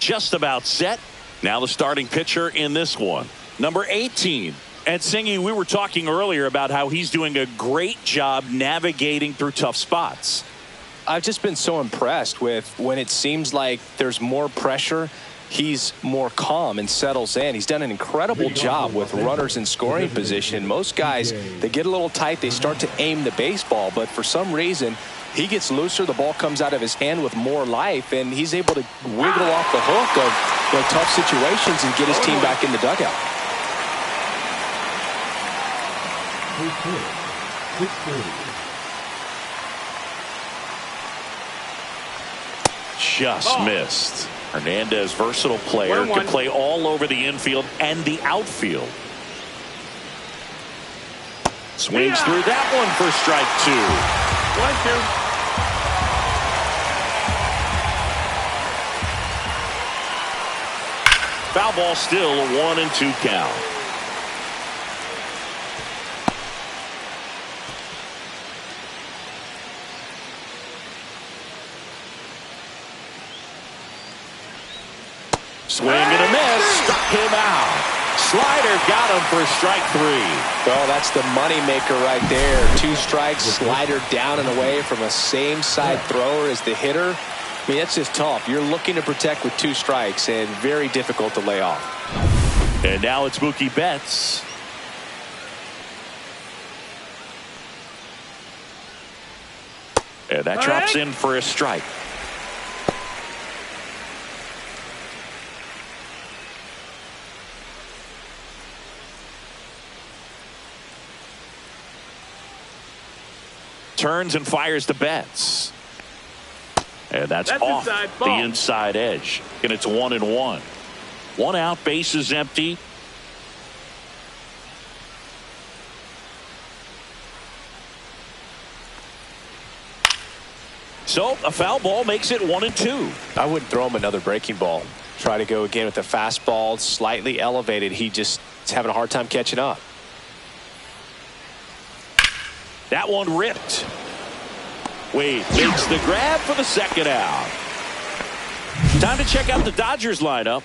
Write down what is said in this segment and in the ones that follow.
just about set. Now the starting pitcher in this one, number 18. And Singy, we were talking earlier about how he's doing a great job navigating through tough spots. I've just been so impressed with when it seems like there's more pressure, he's more calm and settles in. He's done an incredible job with runners in scoring position. Most guys, they get a little tight, they start to aim the baseball, but for some reason, he gets looser, the ball comes out of his hand with more life, and he's able to wiggle off the hook of tough situations and get his team back in the dugout. Just missed. Hernandez, versatile player, can play all over the infield and the outfield. Swings through that one for strike 2. 1-2. Foul ball, still a 1-2 count. Swing and a miss. Struck him out. Slider got him for strike 3. Well, that's the money maker right there. 2 strikes, slider down and away from a same side thrower as the hitter. I mean, that's just tough. You're looking to protect with 2 strikes and very difficult to lay off. And now it's Mookie Betts. And that drops in for a strike. Turns and fires the Betts. And that's off the inside edge. And it's 1-1. 1 out, bases empty. So a foul ball makes it 1-2. I wouldn't throw him another breaking ball. Try to go again with the fastball, slightly elevated. He just is having a hard time catching up. That one ripped. Wade makes the grab for the second out. Time to check out the Dodgers lineup.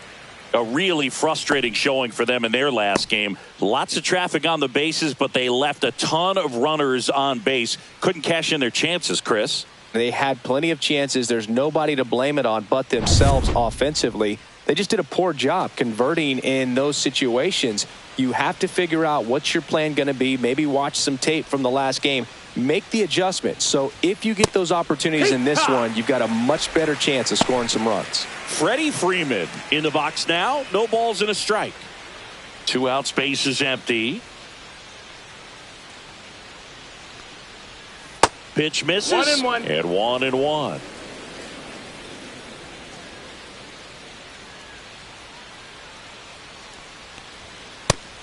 A really frustrating showing for them in their last game. Lots of traffic on the bases, but they left a ton of runners on base. Couldn't cash in their chances, Chris. They had plenty of chances. There's nobody to blame it on but themselves offensively. They just did a poor job converting in those situations. You have to figure out what's your plan going to be. Maybe watch some tape from the last game. Make the adjustment. So if you get those opportunities in this one, you've got a much better chance of scoring some runs. Freddie Freeman in the box now. No balls and a strike. 2 outs, base is empty. Pitch misses. 1-1. And 1-1.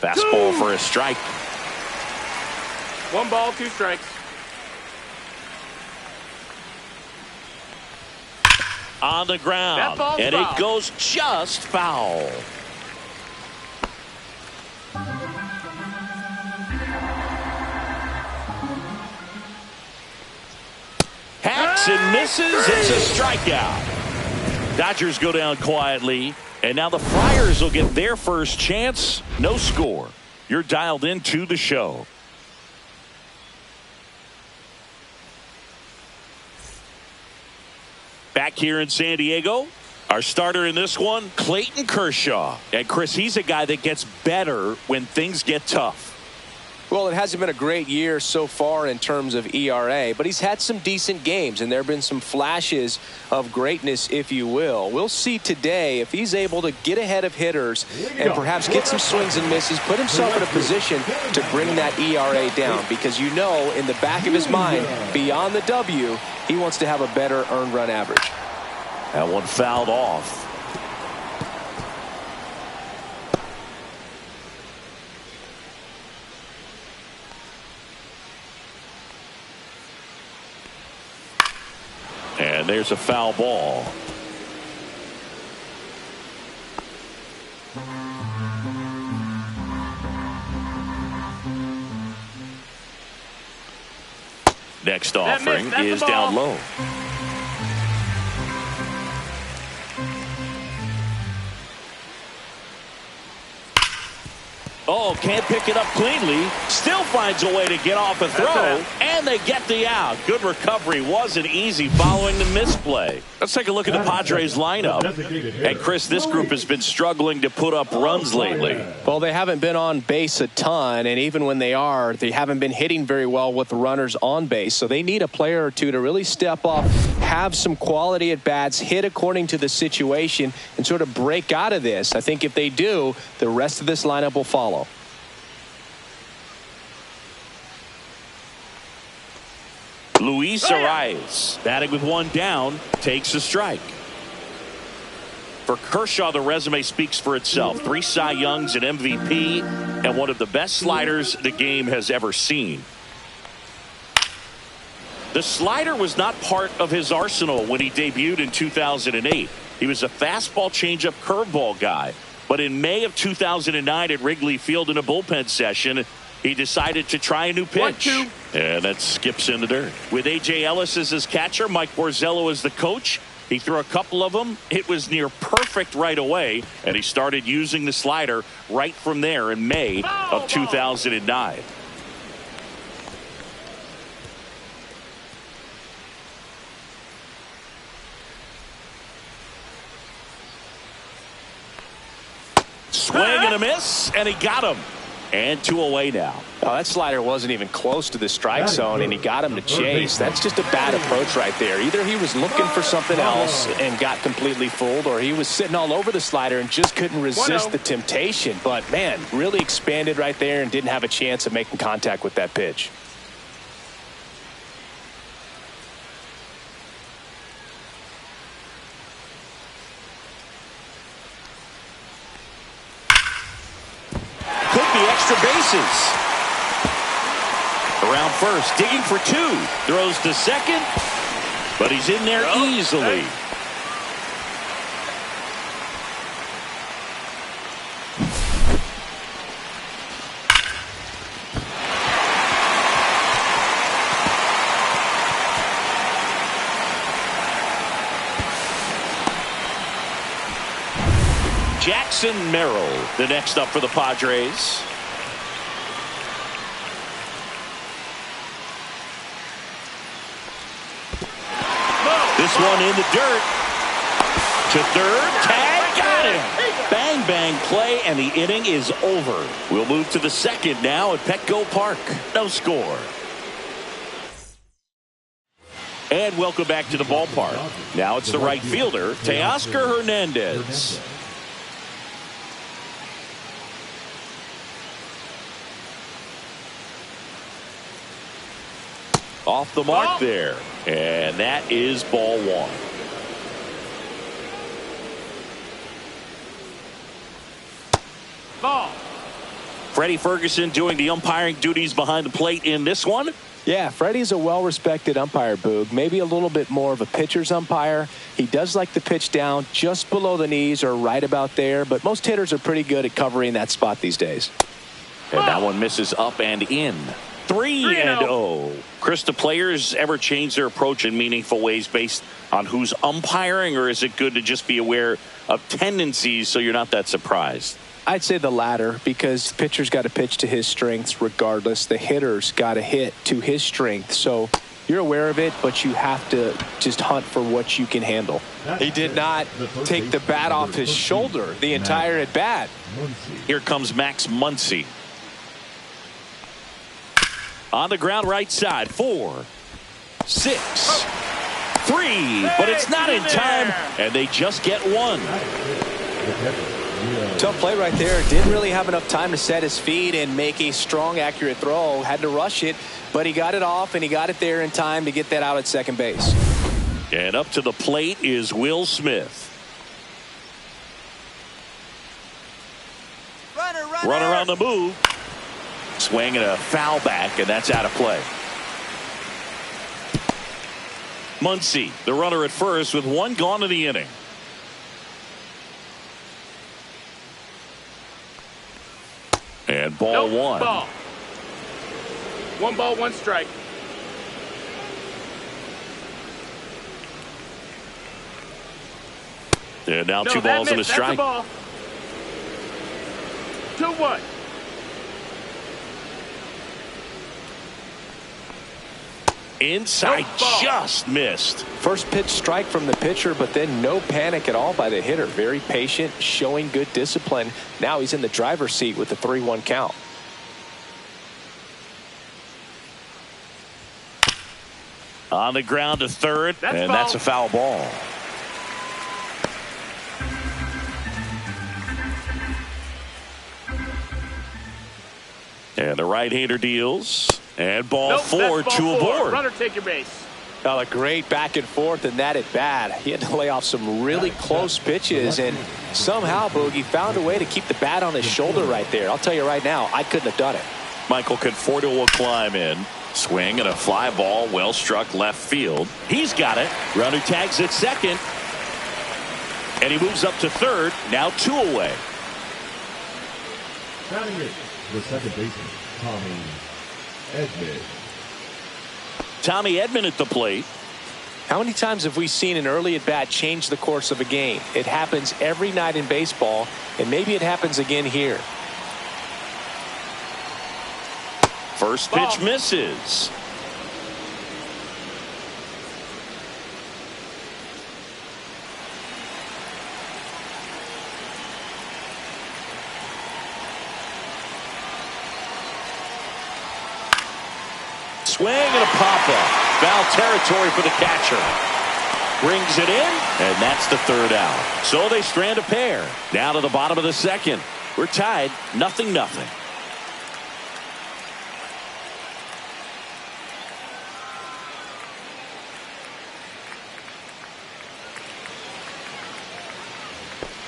Fastball for a strike. 1 ball, 2 strikes. On the ground. And foul. it goes just foul. Hacks and misses. It's a strikeout. Dodgers go down quietly. And now the Friars will get their first chance. No score. You're dialed into the show. Back here in San Diego, our starter in this one, Clayton Kershaw. And Chris, he's a guy that gets better when things get tough. Well, it hasn't been a great year so far in terms of ERA, but he's had some decent games, and there have been some flashes of greatness, if you will. We'll see today if he's able to get ahead of hitters and perhaps get some swings and misses, put himself in a position to bring that ERA down, because you know in the back of his mind, beyond the W, he wants to have a better earned run average. That one fouled off. And there's a foul ball. Next offering is down low. Oh, can't pick it up cleanly. Still finds a way to get off a throw. And they get the out. Good recovery. Wasn't easy following the misplay. Let's take a look at the Padres lineup. And, Chris, this group has been struggling to put up runs lately. Well, they haven't been on base a ton. And even when they are, they haven't been hitting very well with runners on base. So they need a player or two to really step up, have some quality at bats, hit according to the situation, and sort of break out of this. I think if they do, the rest of this lineup will follow. Luis Arias, batting with one down, takes a strike. For Kershaw, the resume speaks for itself. 3 Cy Youngs, an MVP, and one of the best sliders the game has ever seen. The slider was not part of his arsenal when he debuted in 2008. He was a fastball, changeup, curveball guy. But in May of 2009 at Wrigley Field in a bullpen session, he decided to try a new pitch. And that skips in the dirt. With A.J. Ellis as his catcher, Mike Borzello as the coach, he threw a couple of them. It was near perfect right away, and he started using the slider right from there in May of 2009. Swing and a miss, and he got him. And 2 away now. Oh, that slider wasn't even close to the strike zone, and he got him to chase. That's just a bad approach right there. Either he was looking for something else and got completely fooled, or he was sitting all over the slider and just couldn't resist the temptation. But, man, really expanded right there and didn't have a chance of making contact with that pitch. Extra bases. Around first, digging for 2. Throws to second, but he's in there easily. Jackson Merrill, the next up for the Padres. This one in the dirt. To third. Tag. Got him. Bang, bang play, and the inning is over. We'll move to the second now at Petco Park. No score. And welcome back to the ballpark. Now it's the right fielder, Teoscar Hernandez. Off the mark there. And that is ball 1. Ball. Freddie Ferguson doing the umpiring duties behind the plate in this one. Yeah, Freddie's a well-respected umpire, Boog. Maybe a little bit more of a pitcher's umpire. He does like the pitch down just below the knees or right about there, but most hitters are pretty good at covering that spot these days. And that one misses up and in. 3-0. Chris, do players ever change their approach in meaningful ways based on who's umpiring, or is it good to just be aware of tendencies so you're not that surprised? I'd say the latter, because the pitcher's got to pitch to his strengths regardless. The hitter's got to hit to his strength. So you're aware of it, but you have to just hunt for what you can handle. He did not take the bat off his shoulder the entire at bat. Here comes Max Muncy. On the ground right side, 4, 6, 3, but it's not in time, and they just get 1. Tough play right there. Didn't really have enough time to set his feet and make a strong, accurate throw. Had to rush it, but he got it off, and he got it there in time to get that out at second base. And up to the plate is Will Smith. Runner on the move. Swing and a foul back, and that's out of play. Muncy, the runner at first, with 1 gone in the inning. And ball 1. Ball. 1 ball, 1 strike. And now 2 balls and a strike. 2-1. Inside, just missed. First pitch strike from the pitcher, but then no panic at all by the hitter. Very patient, showing good discipline. Now he's in the driver's seat with the 3-1 count. On the ground to third, and foul. that's a foul ball. And the right-hander deals. And ball four, two aboard. Runner, take your base. A great back and forth, and that at bat. He had to lay off some really close pitches, and somehow Boogie found a way to keep the bat on his shoulder right there. I'll tell you right now, I couldn't have done it. Michael Conforto will climb in. Swing and a fly ball, well struck left field. He's got it. Runner tags at second. And he moves up to third. Now 2 away. Batting it, the second baseman, Tommy Edman. Tommy Edman at the plate. How many times have we seen an early at bat change the course of a game? It happens every night in baseball, and maybe it happens again here. First pitch misses. Swing and a pop-up. Foul territory for the catcher. Brings it in, and that's the third out. So they strand a pair. Down to the bottom of the second. We're tied, 0-0.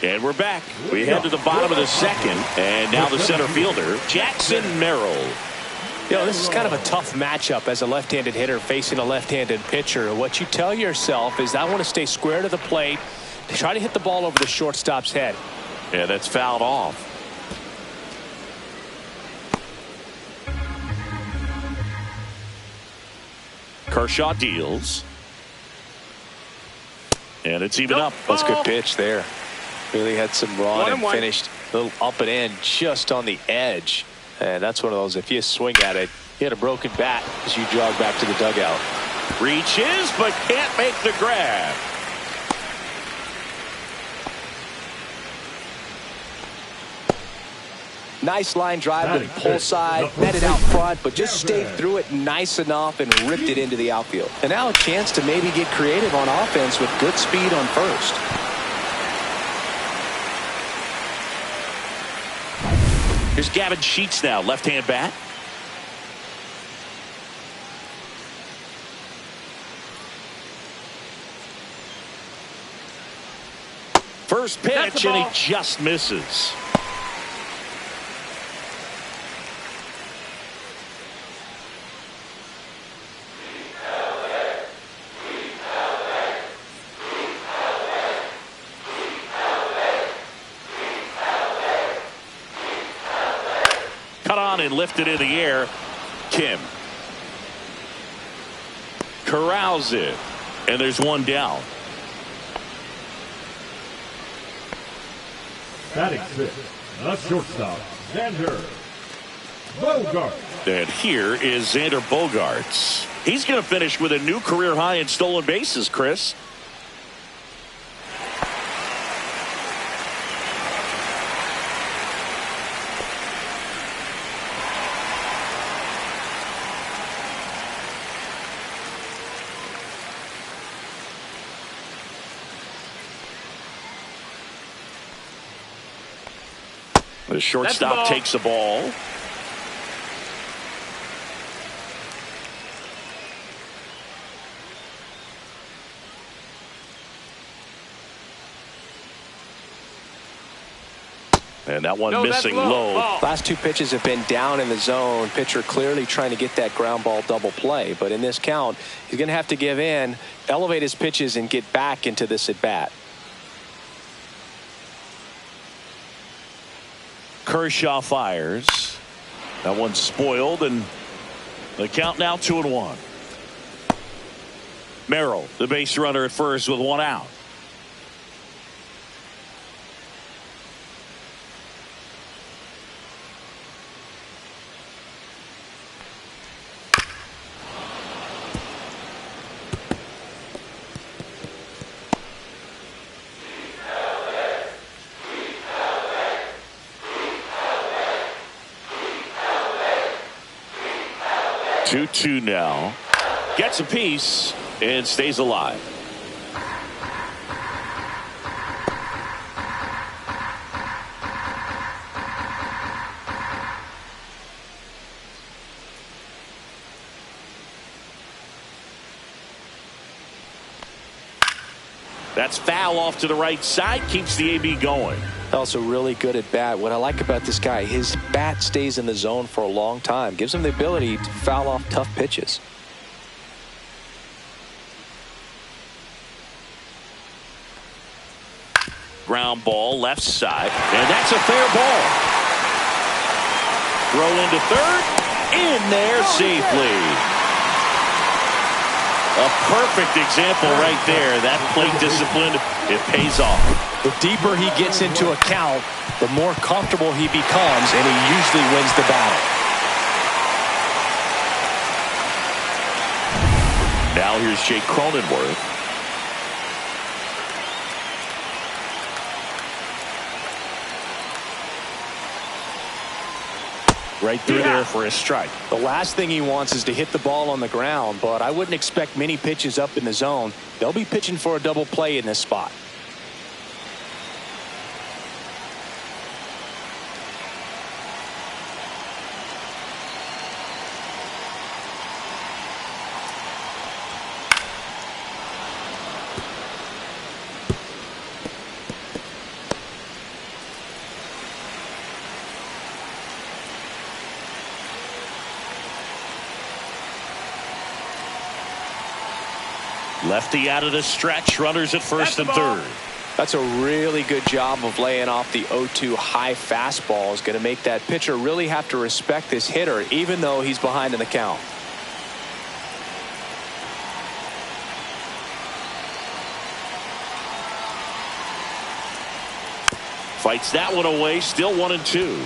And we're back. We head to the bottom of the second, and now the center fielder, Jackson Merrill. You know, this is kind of a tough matchup as a left-handed hitter facing a left-handed pitcher. What you tell yourself is, I want to stay square to the plate, try to hit the ball over the shortstop's head. Yeah, that's fouled off. Kershaw deals. And it's even up. That's a good pitch there. Really had some run and finished a little up and in just on the edge. And that's one of those, if you swing at it, you hit a broken bat as you jog back to the dugout. Reaches, but can't make the grab. Nice line drive to the pull side, met it out front, but just stayed through it nice enough and ripped it into the outfield. And now a chance to maybe get creative on offense with good speed on first. Here's Gavin Sheets now, left-hand bat. First pitch, and he just misses. Cut on and lifted in the air. Kim corrals it, and there's one down. Batting fifth, a shortstop, Xander Bogaerts. And here is Xander Bogaerts. He's going to finish with a new career high in stolen bases, Chris. The shortstop takes the ball. And that one missing low. Last two pitches have been down in the zone. Pitcher clearly trying to get that ground ball double play. But in this count, he's going to have to give in, elevate his pitches, and get back into this at bat. Kershaw fires. That one's spoiled, and the count now 2-1. Merrill, the base runner at first with one out. 2-2 now. Gets a piece and stays alive. That's foul off to the right side. Keeps the AB going. Also really good at bat. What I like about this guy, his bat stays in the zone for a long time. Gives him the ability to foul off tough pitches. Ground ball left side. And that's a fair ball. Throw into third. In there safely. A perfect example right there. That plate discipline, it pays off. The deeper he gets into a count, the more comfortable he becomes, and he usually wins the battle. Now here's Jake Cronenworth. Right through there for a strike. The last thing he wants is to hit the ball on the ground, but I wouldn't expect many pitches up in the zone. They'll be pitching for a double play in this spot. Lefty out of the stretch. Runners at first and third. That's a really good job of laying off the 0-2 high fastball. Is going to make that pitcher really have to respect this hitter, even though he's behind in the count. Fights that one away. Still 1-2.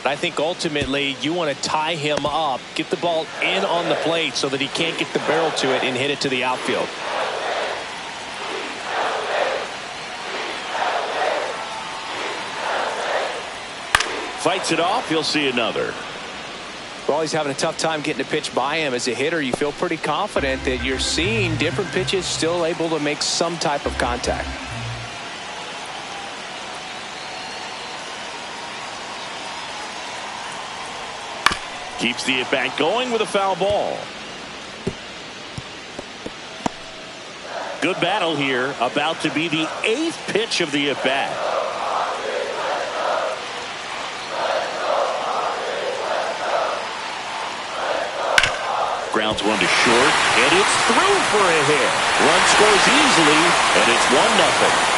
I think ultimately you want to tie him up, get the ball in on the plate so that he can't get the barrel to it and hit it to the outfield. Fights it off. He'll see another. Well, he's having a tough time getting a pitch by him. As a hitter, you feel pretty confident that you're seeing different pitches still able to make some type of contact. Keeps the at-bat going with a foul ball. Good battle here. About to be the 8th pitch of the at-bat. Grounds one to short, and it's through for a hit. Run scores easily, and it's 1-0.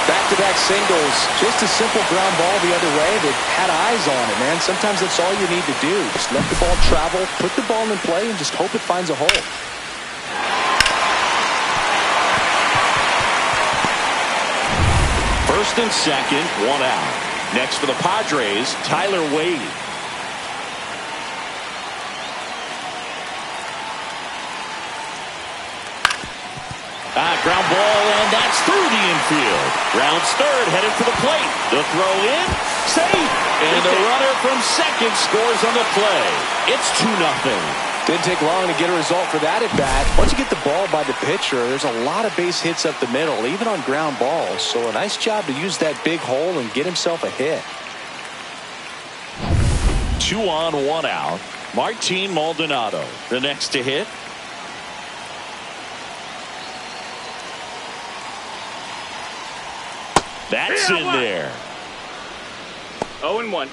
Back-to-back singles, just a simple ground ball the other way that had eyes on it, man. Sometimes that's all you need to do. Just let the ball travel, put the ball in play, and just hope it finds a hole. First and second, 1 out. Next for the Padres, Tyler Wade. Ground ball, and that's through the infield. Rounds third, headed for the plate. The throw in, safe. And the runner from second scores on the play. It's 2-0. Didn't take long to get a result for that at bat. Once you get the ball by the pitcher, there's a lot of base hits up the middle, even on ground balls. So a nice job to use that big hole and get himself a hit. 2 on, 1 out. Martin Maldonado, the next to hit. That's in there. 0-1.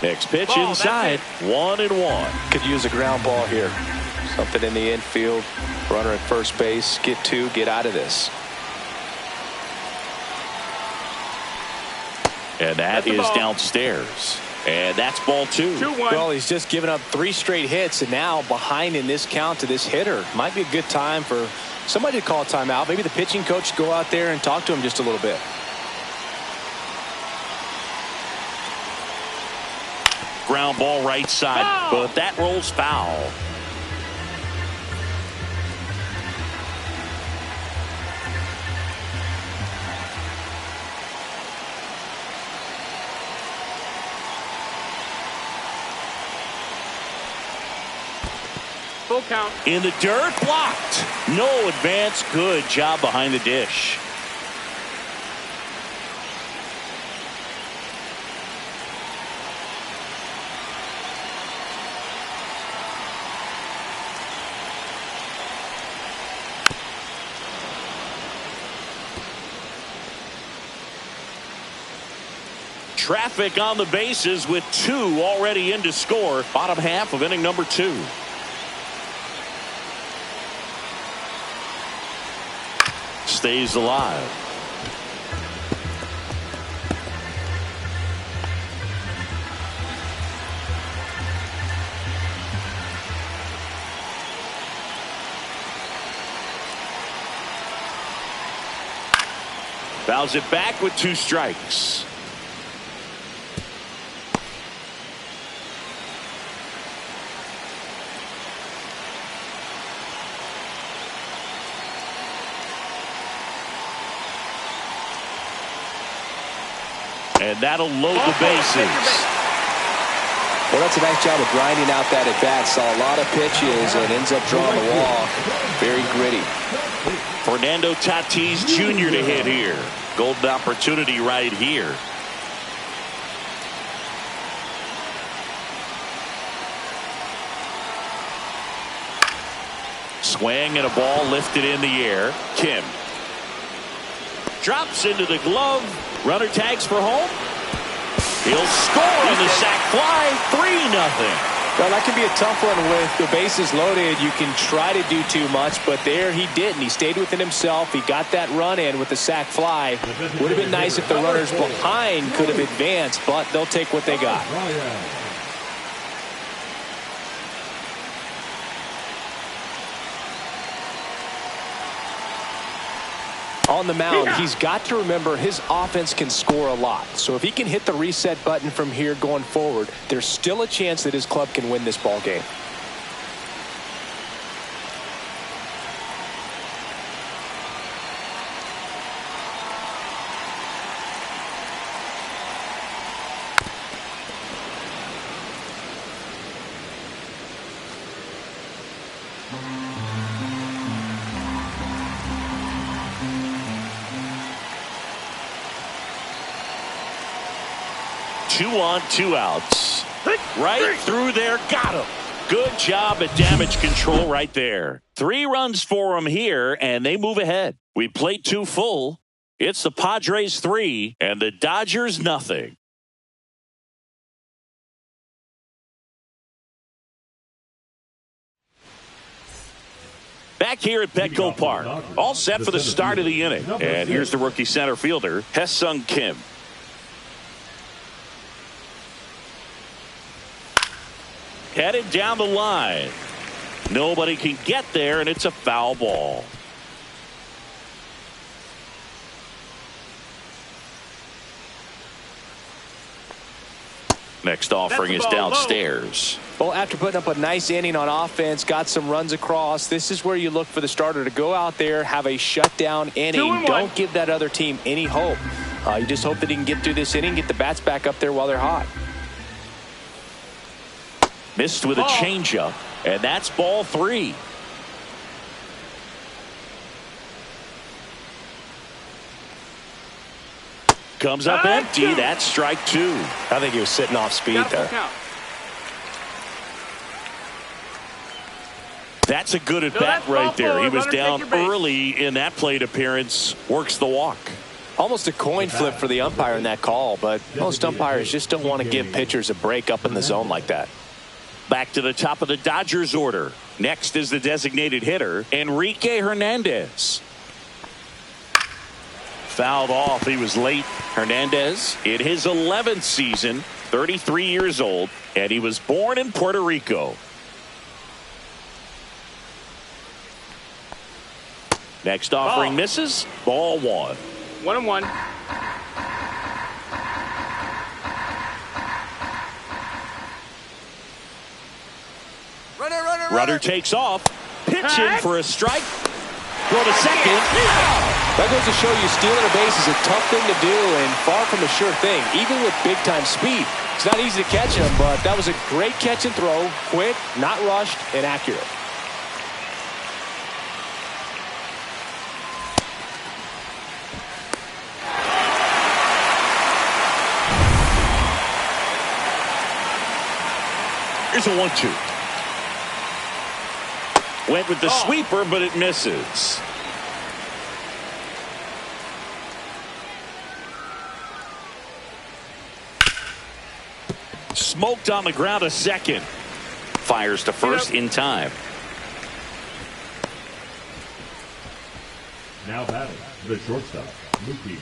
Next pitch inside. 1-1. Could use a ground ball here. Something in the infield. Runner at first base. Get 2. Get out of this. And that is downstairs. And that's ball 2. 2-1. Well, he's just given up 3 straight hits, and now behind in this count to this hitter. Might be a good time for somebody to call a timeout. Maybe the pitching coach go out there and talk to him just a little bit. Ground ball right side, but that rolls foul. Full count. In the dirt, blocked. No advance. Good job behind the dish. Traffic on the bases with 2 already in to score. Bottom half of inning number 2. Stays alive. Fouls it back with 2 strikes. And that'll load the bases. Well, that's a nice job of grinding out that at-bat. Saw a lot of pitches and ends up drawing the walk. Very gritty. Fernando Tatis Jr. to hit here. Golden opportunity right here. Swing and a ball lifted in the air. Kim drops into the glove. Runner tags for home. He'll score on the sac fly. 3-0. Well, that can be a tough one with the bases loaded. You can try to do too much, but there he didn't. He stayed within himself. He got that run in with the sac fly. Would have been nice if the runners behind could have advanced, but they'll take what they got. On the mound, he's got to remember his offense can score a lot. So if he can hit the reset button from here going forward, there's still a chance that his club can win this ball game. Two on, 2 outs. Right through there. Got him. Good job at damage control right there. 3 runs for him here, and they move ahead. We played 2 full. It's the Padres 3 and the Dodgers nothing. Back here at Petco Park. All set for the start of the inning. And here's the rookie center fielder, Hae-Sung Kim. Headed down the line. Nobody can get there, and it's a foul ball. Next offering is downstairs. Well, after putting up a nice inning on offense, got some runs across, this is where you look for the starter to go out there, have a shutdown inning. Don't give that other team any hope. You just hope that he can get through this inning, get the bats back up there while they're hot. Missed with a changeup, and that's ball 3. Comes up empty. That's strike 2. I think he was sitting off speed there. That's a good at bat right there. He was down early in that plate appearance. Works the walk. Almost a coin flip for the umpire in that call, but most umpires just don't want to give pitchers a break up in the zone like that. Back to the top of the Dodgers order. Next is the designated hitter, Enrique Hernandez. Fouled off. He was late. Hernandez, in his 11th season, 33 years old, and he was born in Puerto Rico. Next offering misses. Ball 1. 1-1. Runner takes off. Pitching for a strike. Throw to second. That goes to show you stealing a base is a tough thing to do and far from a sure thing, even with big-time speed. It's not easy to catch him, but that was a great catch and throw. Quick, not rushed, and accurate. Here's a 1-2. Went with the sweeper, but it misses. Smoked on the ground a second. Fires to first in time. Now batting, the shortstop, Mookie.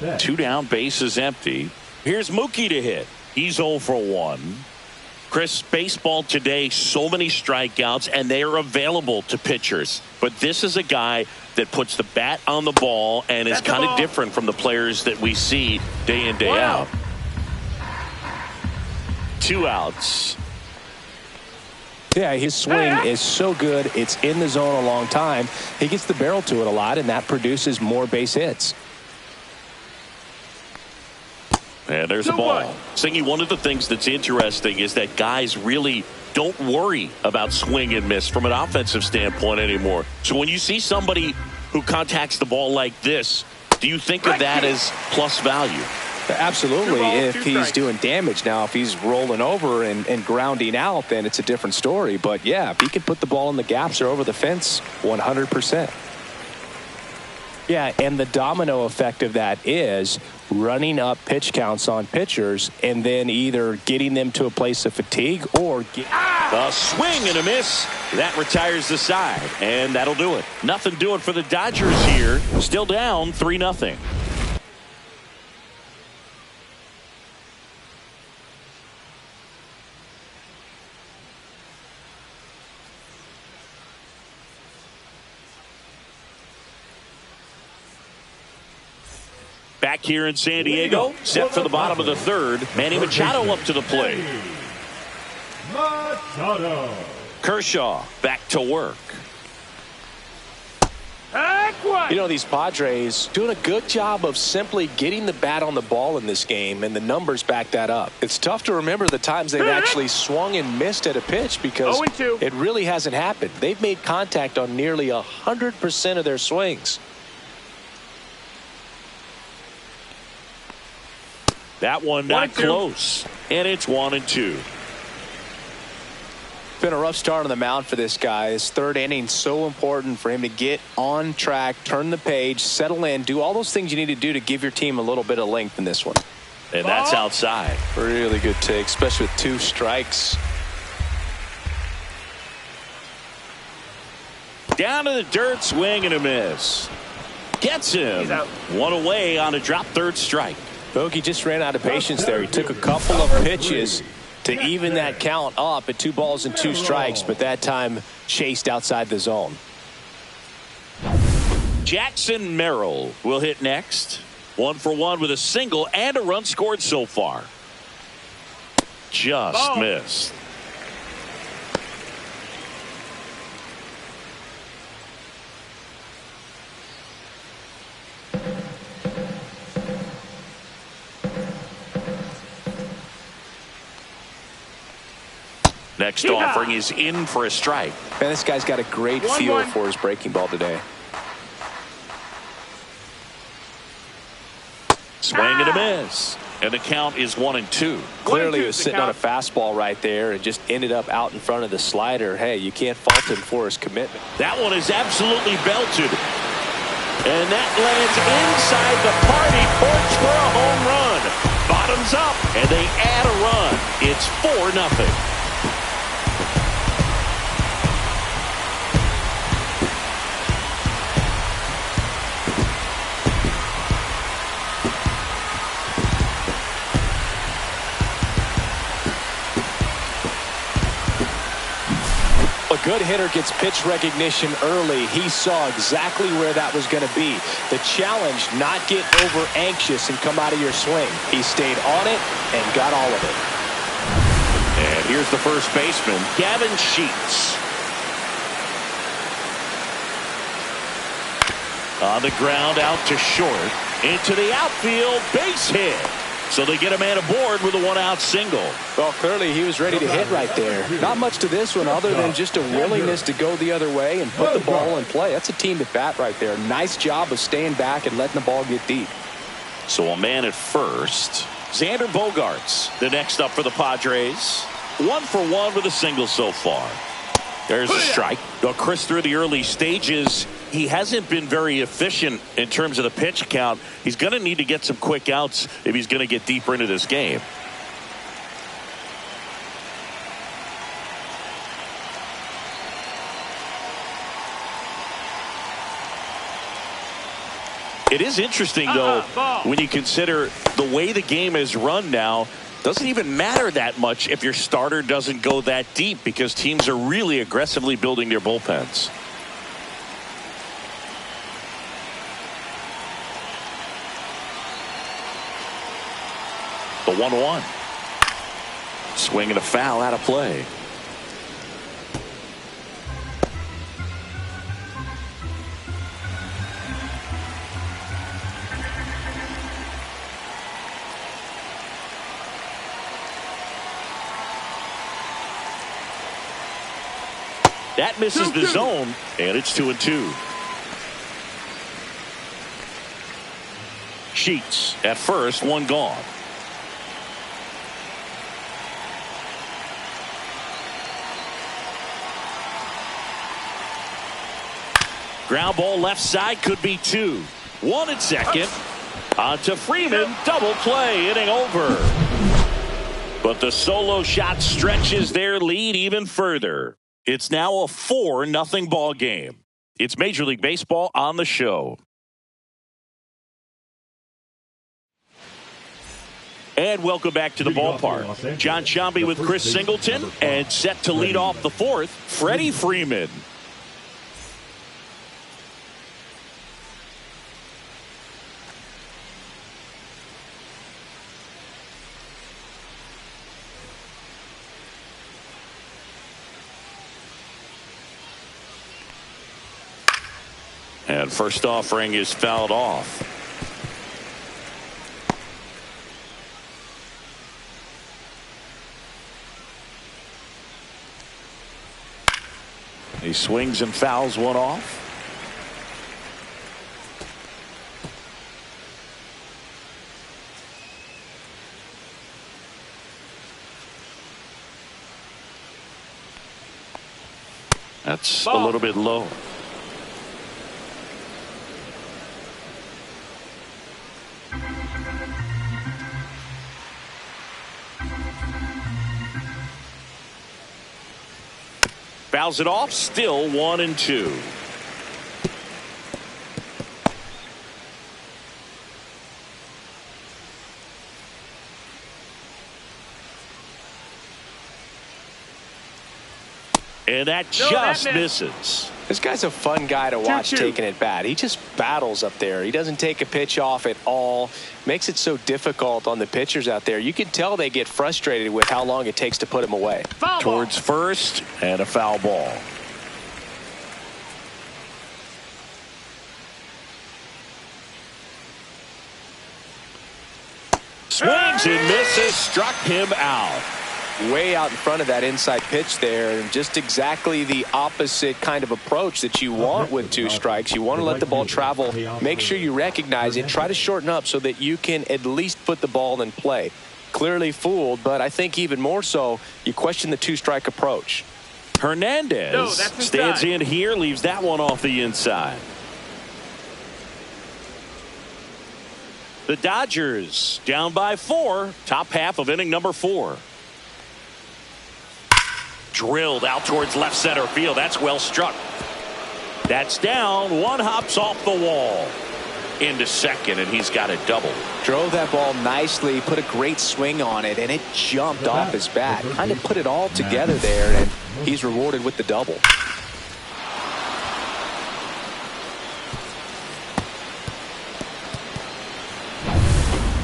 Betts. 2 down, bases empty. Here's Mookie to hit. He's 0 for 1. Chris, baseball today, so many strikeouts, and they are available to pitchers. But this is a guy that puts the bat on the ball and is kind of different from the players that we see day in, day out. 2 outs. Yeah, his swing is so good. It's in the zone a long time. He gets the barrel to it a lot, and that produces more base hits. And there's a ball. Singy, one of the things that's interesting is that guys really don't worry about swing and miss from an offensive standpoint anymore. So when you see somebody who contacts the ball like this, do you think of that as plus value? Absolutely. If he's doing damage. Now, if he's rolling over and grounding out, then it's a different story. But, yeah, if he can put the ball in the gaps or over the fence, 100%. Yeah, and the domino effect of that is running up pitch counts on pitchers and then either getting them to a place of fatigue or a swing and a miss. That retires the side, and that'll do it. Nothing doing for the Dodgers here. Still down 3-0. Back here in San Diego, set for the bottom of the 3rd. Manny Machado up to the plate. Machado. Kershaw back to work. You know, these Padres doing a good job of simply getting the bat on the ball in this game, and the numbers back that up. It's tough to remember the times they've actually swung and missed at a pitch because it really hasn't happened. They've made contact on nearly 100% of their swings. That one not close, and it's 1-2. Been a rough start on the mound for this guy. His 3rd inning, so important for him to get on track, turn the page, settle in, do all those things you need to do to give your team a little bit of length in this one. And that's outside. Really good take, especially with 2 strikes. Down to the dirt, swing and a miss. Gets him. 1 away on a drop 3rd strike. Bogey just ran out of patience there. He took a couple of pitches to even that count up at 2 balls and 2 strikes, but that time chased outside the zone. Jackson Merrill will hit next. 1 for 1 with a single and a run scored so far. Just missed. Next offering is in for a strike. Man, this guy's got a great feel for his breaking ball today. Swing and a miss. And the count is 1-2. Clearly he was sitting on a fastball right there and just ended up out in front of the slider. Hey, you can't fault him for his commitment. That one is absolutely belted. And that lands inside the party porch for a home run. Bottoms up, and they add a run. It's 4-0. good hitter gets pitch recognition early, he saw exactly where that was going to be. The challenge, not get over anxious and come out of your swing. He stayed on it and got all of it. And here's the first baseman, Gavin Sheets. On the ground, out to short. Into the outfield, base hit. So they get a man aboard with a one-out single. Well, clearly he was ready to hit right there. Not much to this one other than just a willingness to go the other way and put the ball in play. That's a team at bat right there. Nice job of staying back and letting the ball get deep. So a man at first. Xander Bogaerts, the next up for the Padres. 1 for 1 with a single so far. There's a strike. Well, Chris, through the early stages, he hasn't been very efficient in terms of the pitch count. He's going to need to get some quick outs if he's going to get deeper into this game. It is interesting, though, when you consider the way the game is run now. Doesn't even matter that much if your starter doesn't go that deep, because teams are really aggressively building their bullpens. The 1-1. Swing and a foul out of play. That misses the zone, and it's 2-2. Sheets at first, one gone. Ground ball left side, could be 2. 1 at second. On to Freeman, double play, inning over. But the solo shot stretches their lead even further. It's now a 4-0 ball game. It's Major League Baseball on the show. And welcome back to the ballpark. John Sciambi with Chris Singleton, and set to lead off the 4th, Freddie Freeman. And first offering is fouled off. He swings and fouls one off. That's a little bit low. Fouls it off, still 1-2. And that just misses. This guy's a fun guy to watch taking it bat. He just battles up there. He doesn't take a pitch off at all. Makes it so difficult on the pitchers out there. You can tell they get frustrated with how long it takes to put him away. Towards first, and a foul ball. Swings and misses, struck him out. Way out in front of that inside pitch there, and just exactly the opposite kind of approach that you want with 2 strikes. You want to let the ball travel, make sure you recognize it, try to shorten up so that you can at least put the ball in play. Clearly fooled, but I think even more so, you question the 2-strike approach. Hernandez stands in here, leaves that one off the inside. The Dodgers down by 4, top half of inning number 4. Drilled out towards left center field. That's well struck. That's down. One hops off the wall into second, and he's got a double. Drove that ball nicely, put a great swing on it, and it jumped off his bat. Kind of put it all together there, and he's rewarded with the double.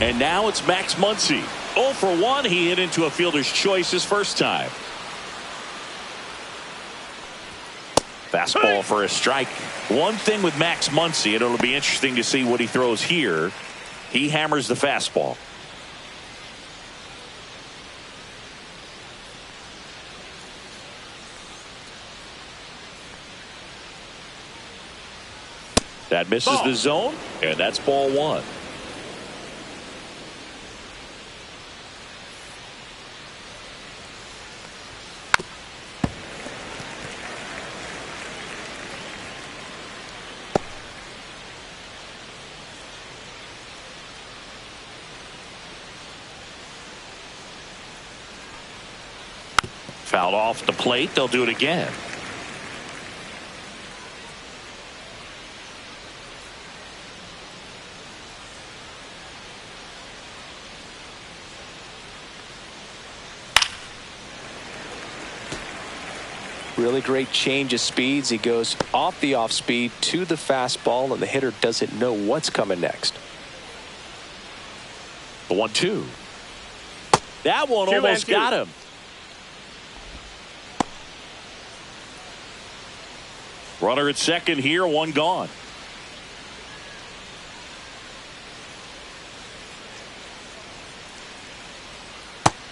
And now it's Max Muncy. 0 for 1. He hit into a fielder's choice his first time. Fastball for a strike. One thing with Max Muncy, and it'll be interesting to see what he throws here. He hammers the fastball. That misses the zone, and that's ball 1. Fouled off the plate. They'll do it again. Really great change of speeds. He goes off the off speed to the fastball, and the hitter doesn't know what's coming next. The 1-2. That one almost got him. Runner at second here, 1 gone.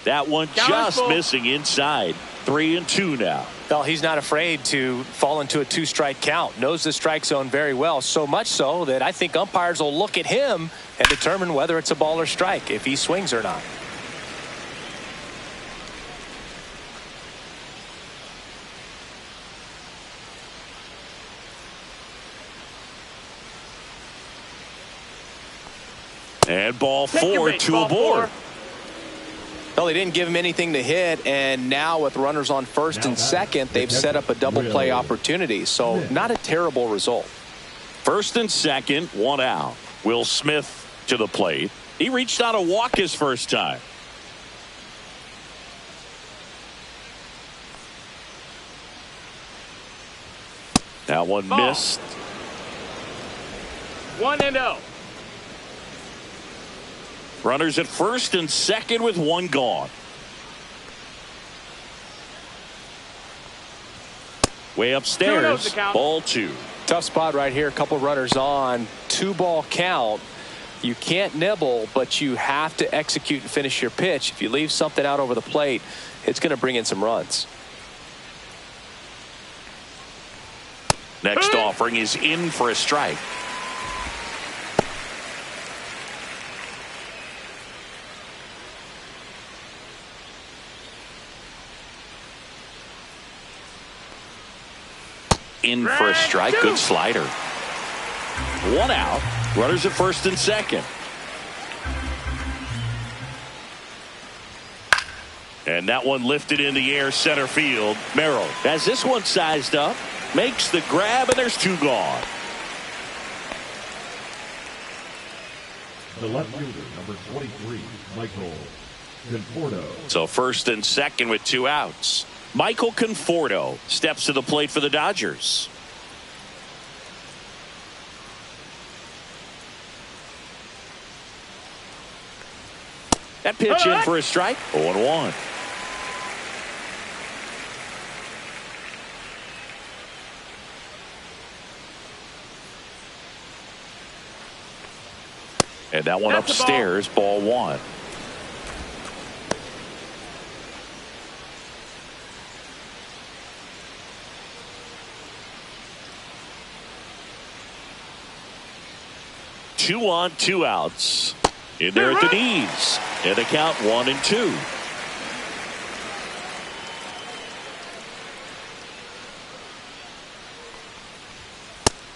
That one just missing inside. 3-2 now. Well, he's not afraid to fall into a 2-strike count. Knows the strike zone very well. So much so that I think umpires will look at him and determine whether it's a ball or strike, if he swings or not. And ball 4, 2 aboard. Well, they didn't give him anything to hit, and now with runners on first and second, they've set up a double play opportunity. So not a terrible result. First and second, 1 out. Will Smith to the plate. He reached out a walk his first time. That one missed. 1-0. Runners at first and second with 1 gone. Way upstairs, ball 2. Tough spot right here. A couple runners on. 2-ball count. You can't nibble, but you have to execute and finish your pitch. If you leave something out over the plate, it's going to bring in some runs. Next offering is in for a strike. In for a strike. Good slider. 1 out. Runners at first and second. And that one lifted in the air center field. Merrill has this one sized up. Makes the grab, and there's 2 gone. The left fielder, number 23, Michael Conforto. So first and second with 2 outs. Michael Conforto steps to the plate for the Dodgers. That pitch in for a strike. 0-1. And that one upstairs, ball 1. Two on, 2 outs. In there at the knees. And the count 1-2.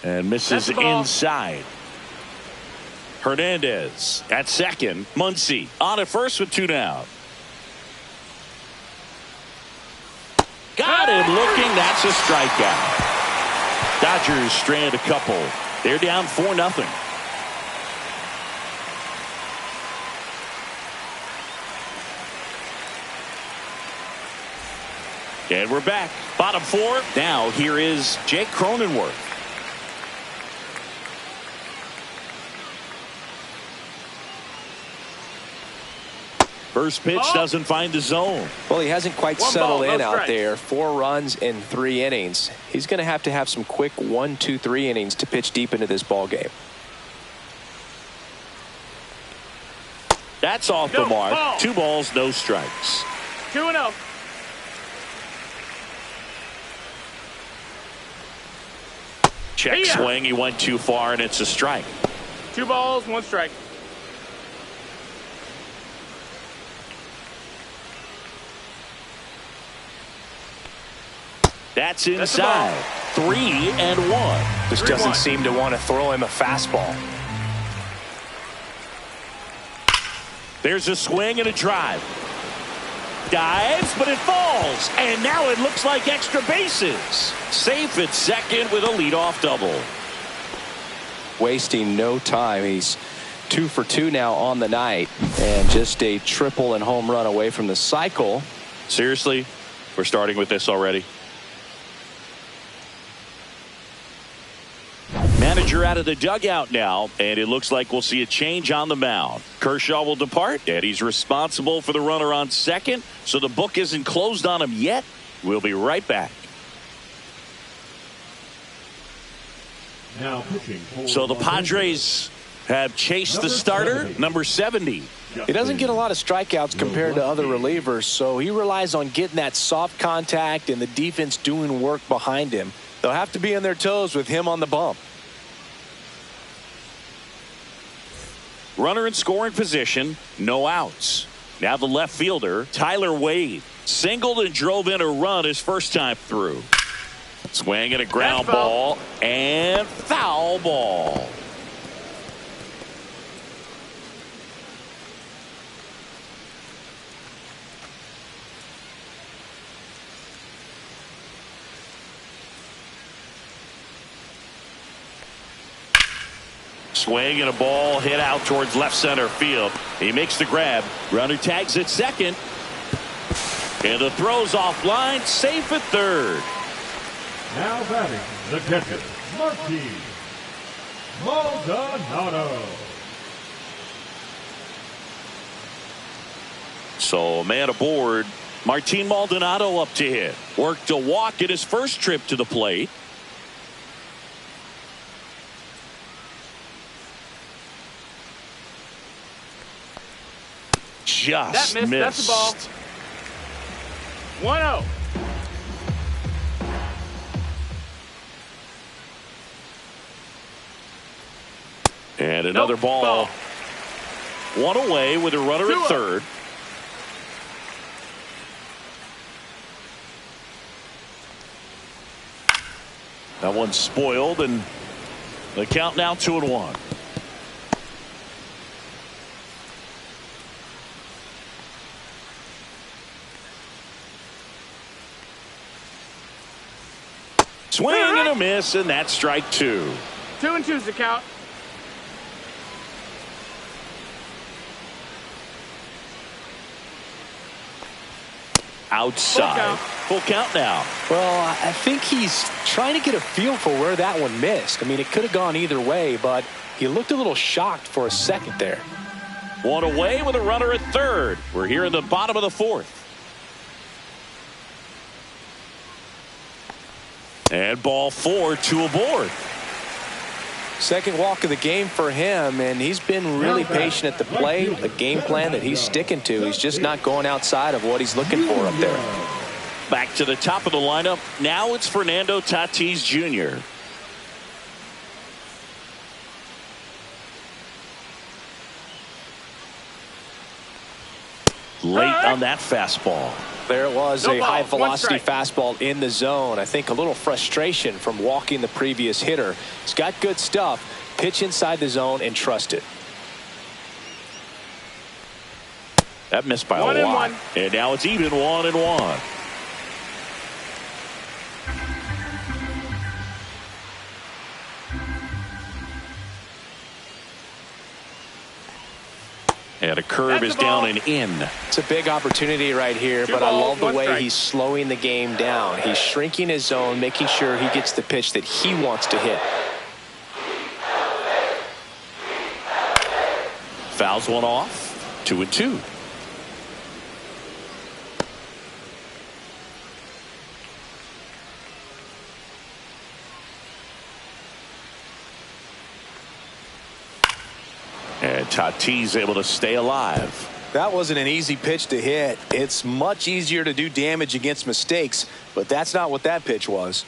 And misses inside. Hernandez at second. Muncy on at first with 2 down. Got him looking. That's a strikeout. Dodgers strand a couple. They're down 4-0. And we're back. Bottom 4. Now here is Jake Cronenworth. First pitch doesn't find the zone. Well, he hasn't quite One settled ball, in no out strikes. there. 4 runs in 3 innings. He's going to have some quick 1, 2, 3 innings to pitch deep into this ball game. That's off the No, mark. ball. 2 balls, no strikes. 2-0. Check Yeah. swing. He went too far, and it's a strike. 2 balls, 1 strike. That's the inside. 3-1. Just 3-1. doesn't seem to want to throw him a fastball. There's a swing and a drive. Dives, but it falls. And now it looks like extra bases. Safe at second with a leadoff double. Wasting no time. He's 2 for 2 now on the night. And just a triple and home run away from the cycle. Seriously? We're starting with this already? Manager out of the dugout now, and it looks like we'll see a change on the mound. Kershaw will depart, and he's responsible for the runner on second, so the book isn't closed on him yet. We'll be right back. Now pitching for So the Los Padres have chased the starter, number 70. He doesn't get a lot of strikeouts compared to other relievers, so he relies on getting that soft contact and the defense doing work behind him. They'll have to be on their toes with him on the bump. Runner in scoring position, no outs. Now the left fielder, Tyler Wade, singled and drove in a run his first time through. Swing and a ground That's foul. ball and foul ball. Swing and a ball hit out towards left center field. He makes the grab. Runner tags at second. And the throw's offline, safe at third. Now batting, the catcher, Martin Maldonado. So man aboard. Martin Maldonado up to hit. Worked a walk in his first trip to the plate. Just That missed. That's the ball. 1-0. And another Nope, ball. ball. One away with a runner at 2-0. third. That one's spoiled, and the count now 2-1. Swing and a miss, and that's strike 2. 2-2's the count. Outside. Full count now. Well, I think he's trying to get a feel for where that one missed. I mean, it could have gone either way, but he looked a little shocked for a second there. One away with a runner at third. We're here in the bottom of the fourth. And ball 4, 2 aboard. Second walk of the game for him, and he's been really patient at the plate. A game plan that he's sticking to. He's just not going outside of what he's looking for up there. Back to the top of the lineup. Now it's Fernando Tatis Jr. Late on that fastball. There it was, No a ball, high one velocity strike. fastball in the zone. I think a little frustration from walking the previous hitter. He's got good stuff. Pitch inside the zone and trust it. That missed by a 1-1. lot. And now it's even 1-1. And a curve That's is the ball. down and in. It's a big opportunity right here, Two but I balls, love the one way strike. he's slowing the game down. He's shrinking his zone, making sure he gets the pitch that he wants to hit. Fouls one off. 2-2. And Tatis able to stay alive. That wasn't an easy pitch to hit. It's much easier to do damage against mistakes, but that's not what that pitch was.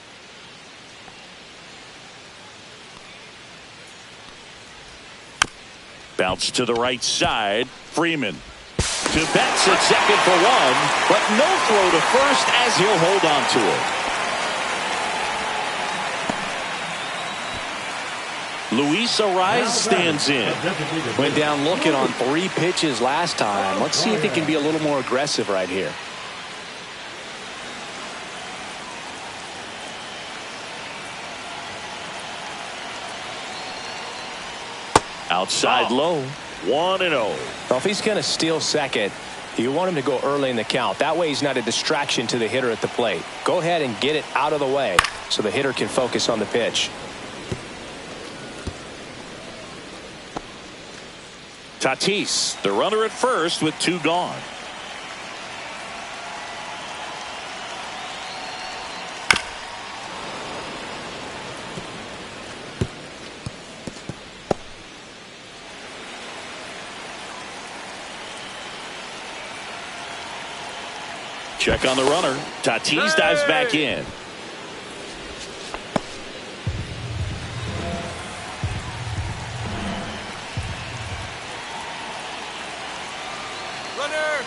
Bounce to the right side. Freeman to Betts at second for one, but no throw to first as he'll hold on to it. Luis Ariz stands in. Went down looking on 3 pitches last time. Let's see if he can be a little more aggressive right here. Outside low. 1-0. Well, if he's going to steal second, you want him to go early in the count. That way he's not a distraction to the hitter at the plate. Go ahead and get it out of the way so the hitter can focus on the pitch. Tatis, the runner at first with 2 gone. Check on the runner. Tatis dives back in.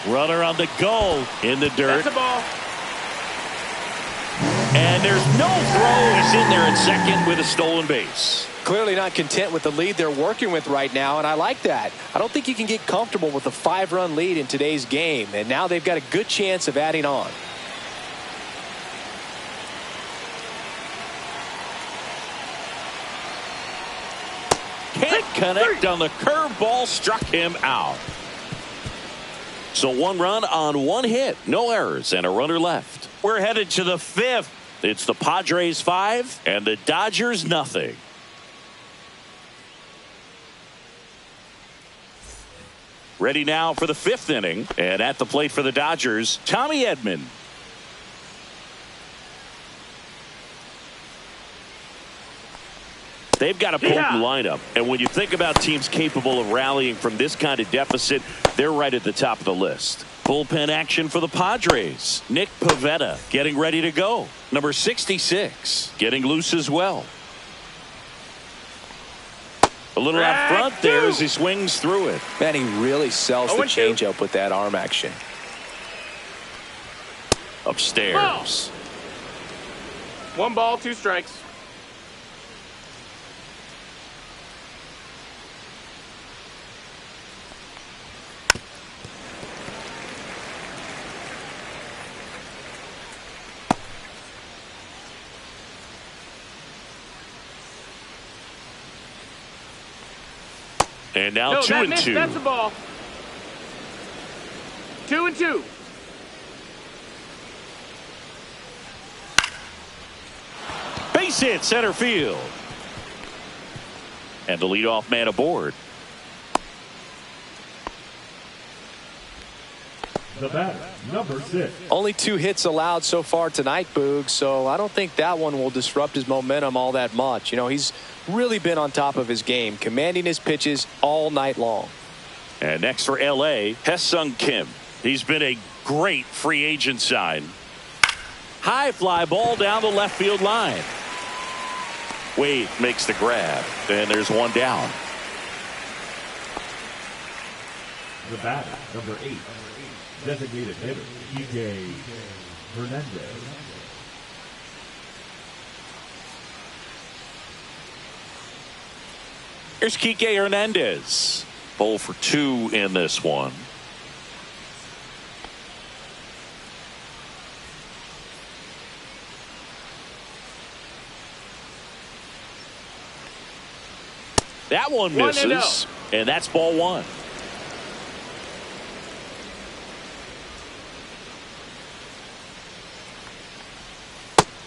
Runner on the go in the dirt. That's a ball. And there's no throw. He's in there at second with a stolen base. Clearly not content with the lead they're working with right now, and I like that. I don't think you can get comfortable with a 5-run lead in today's game, and now they've got a good chance of adding on. Can't connect on the curveball, struck him out. So 1 run on 1 hit, no errors, and a runner left. We're headed to the 5th. It's the Padres 5 and the Dodgers nothing. Ready now for the 5th inning, and at the plate for the Dodgers, Tommy Edman. They've got a potent lineup, and when you think about teams capable of rallying from this kind of deficit, they're right at the top of the list. Bullpen action for the Padres. Nick Pivetta getting ready to go. Number 66 getting loose as well. A little out front there as he swings through it. Man, he really sells the changeup with that arm action. Upstairs. 1 ball, 2 strikes. And now 2-2. That's a ball. 2-2. Base hit center field. And the leadoff man aboard. The batter, number 6. Only 2 hits allowed so far tonight, Boog, so I don't think that one will disrupt his momentum all that much. You know, he's really been on top of his game, commanding his pitches all night long. And next for L.A., Hye-Sung Kim. He's been a great free agent sign. High fly ball down the left field line. Wade makes the grab, and there's 1 down. The batter, number 8. Designated hitter, E.J. Hernandez. Here's Kike Hernandez. 0 for 2 in this one. That one misses, and that's ball 1.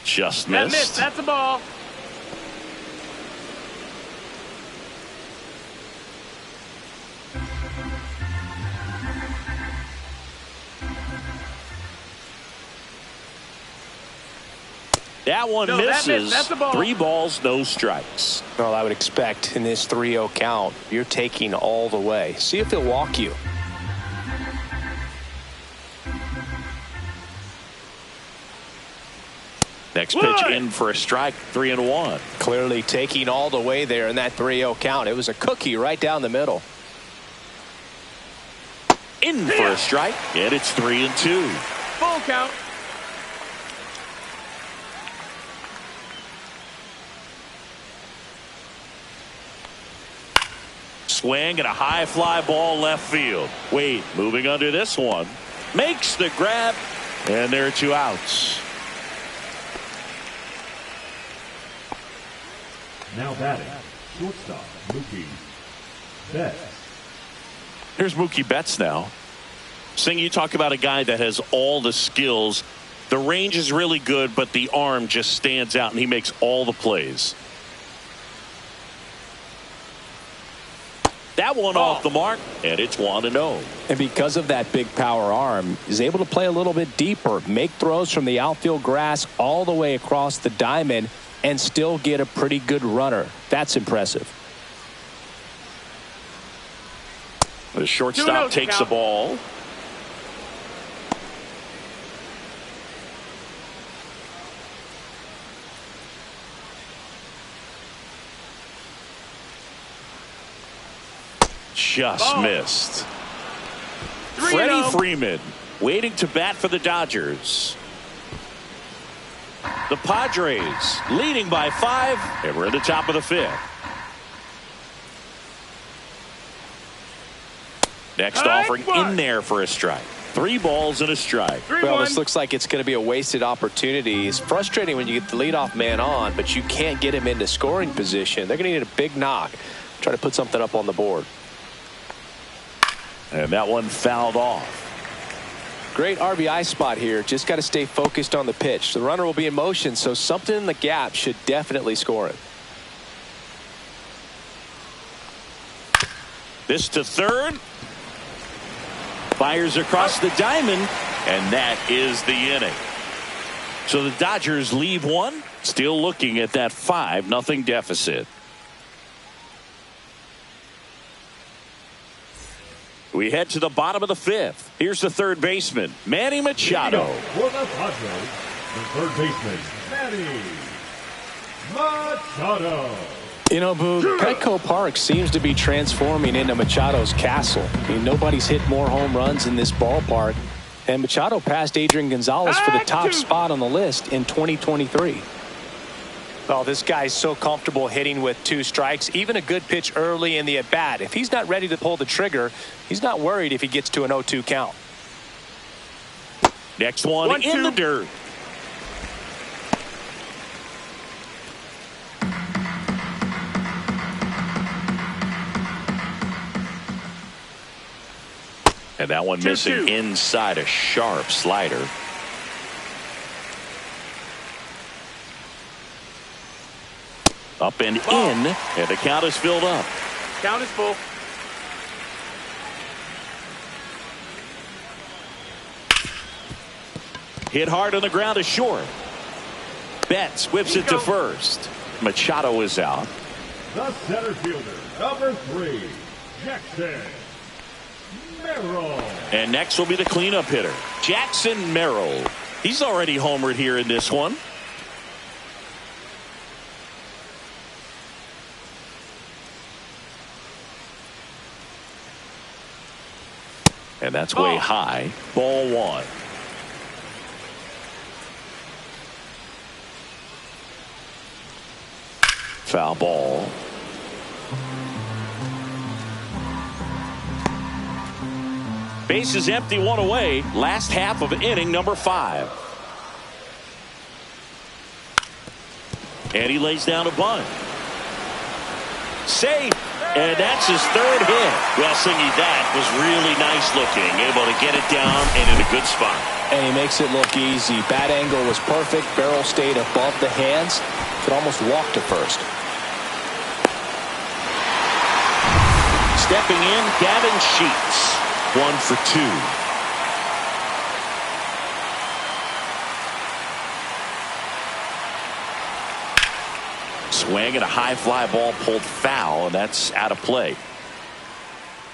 Just missed. That's a ball. That one No, that misses. missed. That's the ball. 3 balls, no strikes. Well, I would expect in this 3-0 count, you're taking all the way. See if he'll walk you. Next pitch in for a strike, 3-1. Clearly taking all the way there in that 3-0 count. It was a cookie right down the middle. In for a strike, and it's 3-2. Full count. Swing and a high fly ball left field. Wade moving under this one. Makes the grab, and there are 2 outs. Now batting, shortstop, Mookie Betts. Here's Mookie Betts now. Sing, you talk about a guy that has all the skills. The range is really good, but the arm just stands out, and he makes all the plays. That one off the mark, and it's 1-0. And because of that big power arm, he's able to play a little bit deeper, make throws from the outfield grass all the way across the diamond, and still get a pretty good runner. That's impressive. The shortstop takes the ball. Just missed. Freddie Freeman waiting to bat for the Dodgers. The Padres leading by 5, and we're at the top of the 5th. Next offering in there for a strike. 3 balls and a strike. Well, this looks like it's going to be a wasted opportunity. It's frustrating when you get the leadoff man on, but you can't get him into scoring position. They're going to need a big knock. Try to put something up on the board. And that one fouled off. Great RBI spot here. Just got to stay focused on the pitch. The runner will be in motion, so something in the gap should definitely score it. This to third. Fires across the diamond, and that is the inning. So the Dodgers leave 1, still looking at that 5-0 deficit. We head to the bottom of the 5th. Here's the third baseman, Manny Machado. For the Padres, the third baseman, Manny Machado. You know, Boog, Petco Park seems to be transforming into Machado's castle. I mean, nobody's hit more home runs in this ballpark. And Machado passed Adrian Gonzalez for the top spot on the list in 2023. Well, this guy's so comfortable hitting with 2 strikes, even a good pitch early in the at-bat. If he's not ready to pull the trigger, he's not worried if he gets to an 0-2 count. Next one in the dirt. And that one missing inside a sharp slider. Up and in, and the count is filled up. Count is full. Hit hard on the ground is short. Betts whips it to first. Machado is out. The center fielder, number 3, Jackson Merrill. And next will be the cleanup hitter, Jackson Merrill. He's already homered here in this one. And that's way high. Ball 1. Foul ball. Base is empty, 1 away. Last half of inning number 5. And he lays down a bunt. Safe. And that's his 3rd hit. Well, Singy, that was really nice looking. Able to get it down and in a good spot. And he makes it look easy. Bat angle was perfect. Barrel stayed above the hands. Could almost walk to first. Stepping in, Gavin Sheets. 1 for 2. Swing and a high fly ball pulled foul, and that's out of play.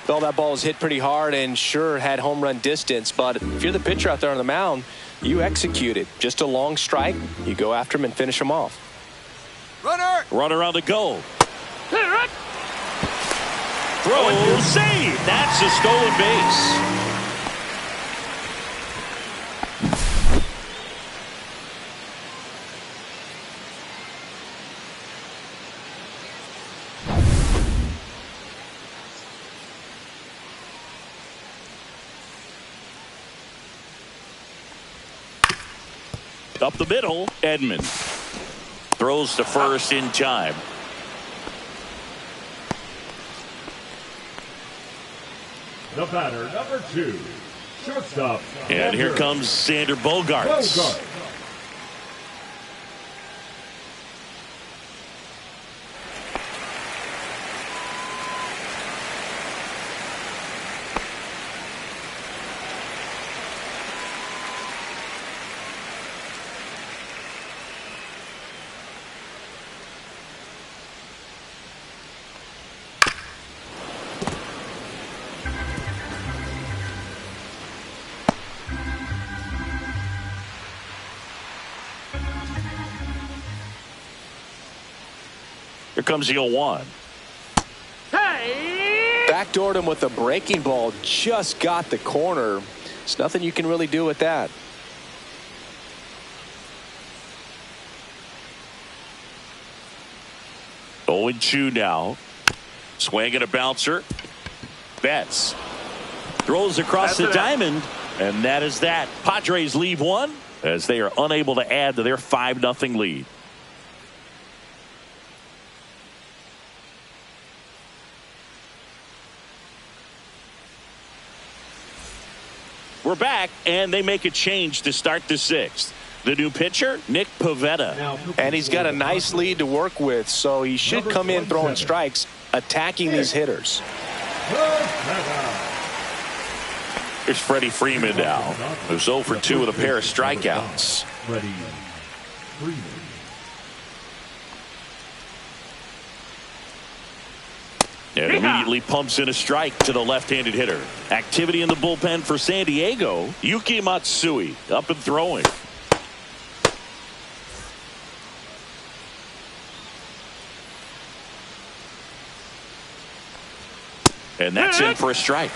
Well, that ball was hit pretty hard and sure had home run distance, but if you're the pitcher out there on the mound, you execute it. Just a long strike, you go after him and finish him off. Runner on the go. Throw, save. That's a stolen base. Up the middle, Edman throws to first in time. The batter, number 2, shortstop. And here comes Xander Bogaerts. Here comes the 0-1. Backdoored him with a breaking ball, just got the corner. There's nothing you can really do with that. Owen Chu now. Swing and a bouncer. Betts throws across the diamond, and that is that. Padres leave one as they are unable to add to their 5-0 lead. We're back, and they make a change to start the 6th. The new pitcher, Nick Pivetta. And he's got a nice lead to work with, so he should come in throwing strikes, attacking these hitters. Here's Freddie Freeman now, who's 0 for 2 with a pair of strikeouts. Freddie Freeman. And immediately pumps in a strike to the left-handed hitter. Activity in the bullpen for San Diego. Yuki Matsui up and throwing. And that's in for a strike.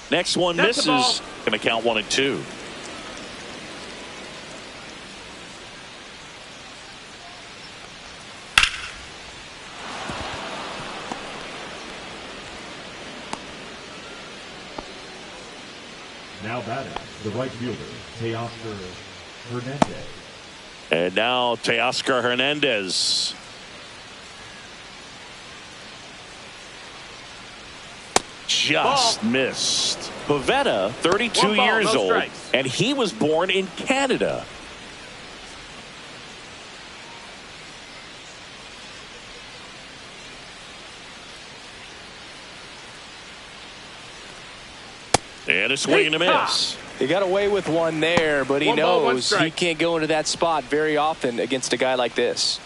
Next one misses. Going to count 1-2. Now batting, the right fielder, Teoscar Hernandez. And now Teoscar Hernandez. Just missed. Pivetta, 32 years old, and he was born in Canada. And a swing and a miss. He got away with one there, but he knows he can't go into that spot very often against a guy like this.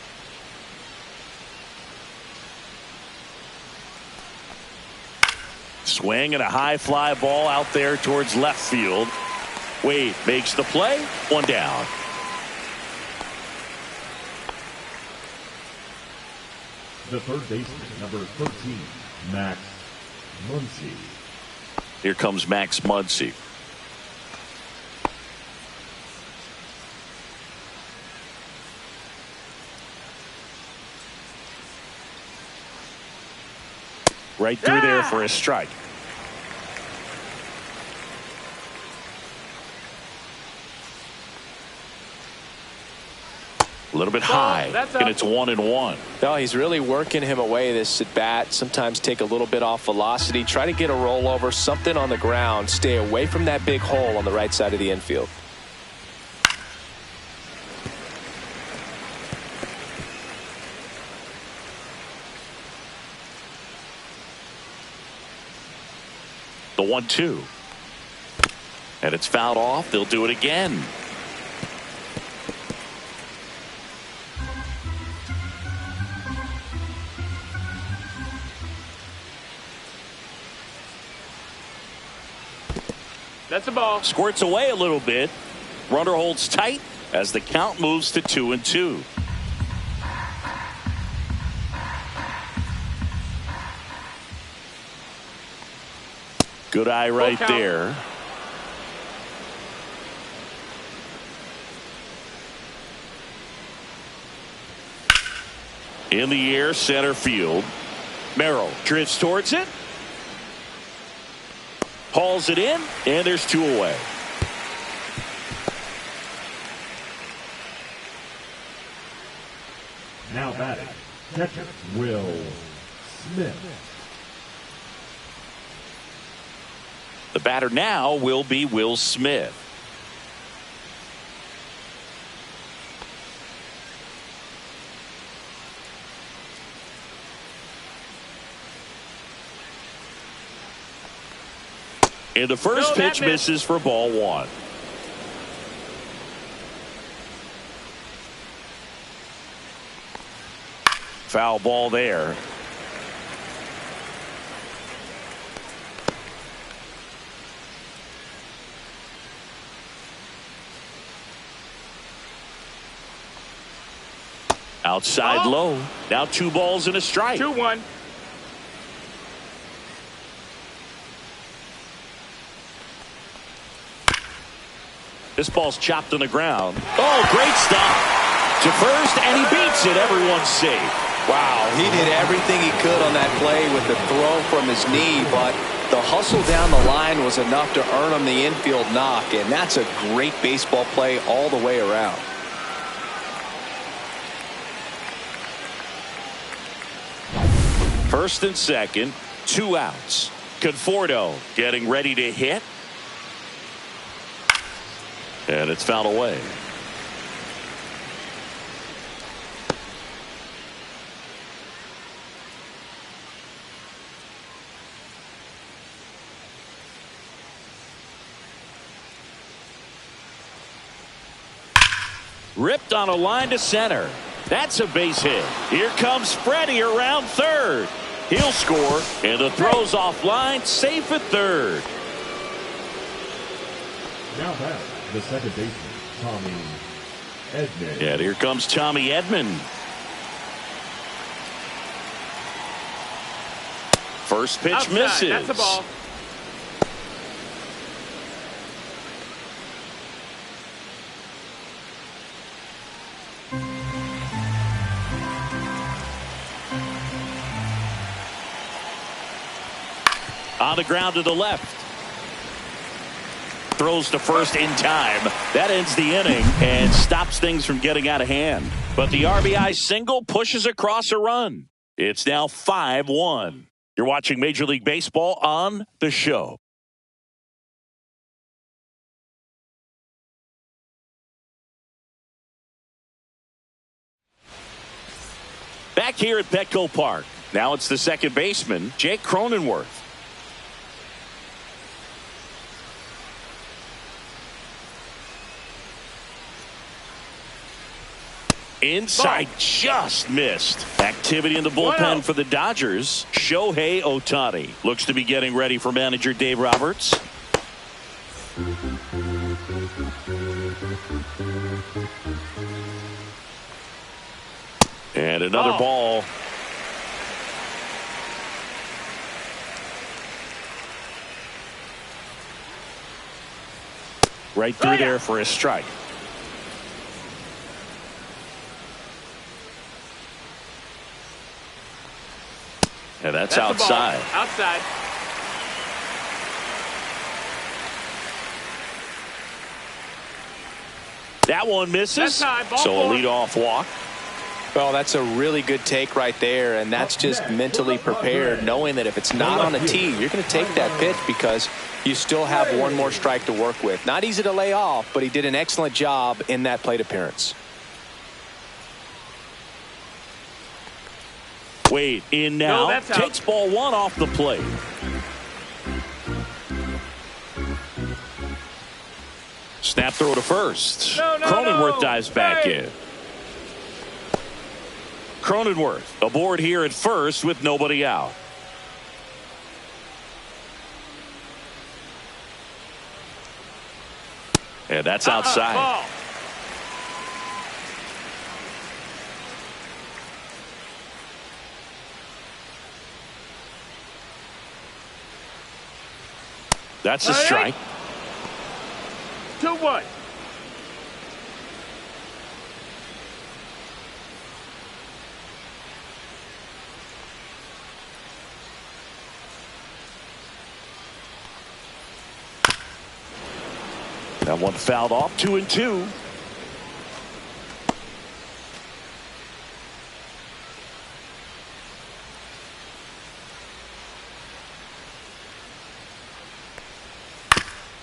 Swing and a high fly ball out there towards left field. Wade makes the play. One down. The third baseman, number 13, Max Muncy. Here comes Max Muncy. Right through there for a strike. A little bit high, that's and up. it's 1-1. No, he's really working him away this at bat. Sometimes take a little bit off velocity. Try to get a rollover, something on the ground. Stay away from that big hole on the right side of the infield. The 1-2. And it's fouled off. They'll do it again. That's a ball. Squirts away a little bit. Runner holds tight as the count moves to 2-2. Good eye right there. In the air, center field. Merrill drifts towards it. Hauls it in, and there's 2 away. Now batting, catcher Will Smith. The batter now will be Will Smith. And the first pitch misses for ball 1. Foul ball there. Outside low. Now 2 balls and a strike. 2-1. This ball's chopped on the ground. Oh, great stop. To first, and he beats it. Everyone's safe. Wow, he did everything he could on that play with the throw from his knee, but the hustle down the line was enough to earn him the infield knock, and that's a great baseball play all the way around. First and second, 2 outs. Conforto getting ready to hit. And it's fouled away. Ripped on a line to center. That's a base hit. Here comes Freddie around third. He'll score, and the throw's offline, safe at third. Now batting, the second baseman, Tommy Edman. And here comes Tommy Edman. First pitch Outside. misses. That's a ball. On the ground to the left. Throws to first in time. That ends the inning and stops things from getting out of hand. But the RBI single pushes across a run. It's now 5-1. You're watching Major League Baseball on The Show. Back here at Petco Park. Now it's the second baseman, Jake Cronenworth. Inside, just missed. Activity in the bullpen for the Dodgers. Shohei Ohtani looks to be getting ready for manager Dave Roberts. And another ball. Right through there for a strike. And that's outside. Outside. That one misses. That's time. Ball So a four. leadoff walk. Well, that's a really good take right there, and that's just mentally prepared, knowing that if it's not on the tee, you're going to take that pitch because you still have one more strike to work with. Not easy to lay off, but he did an excellent job in that plate appearance. Wade in No, now. that's out. Takes ball one off the plate. Snap throw to first. No, Cronenworth no. dives back Hey. in. Cronenworth aboard here at first with nobody out. And that's outside. Ball. That's a strike. 2-1. That one fouled off. 2-2.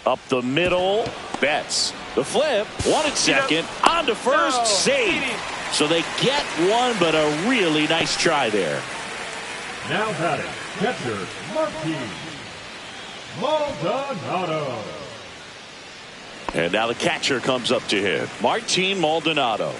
Up the middle. Betts. The flip. One at second. On to first. No. Save. So they get one, but a really nice try there. Now batting, catcher Martin Maldonado. And now the catcher comes up to him. Martin Maldonado.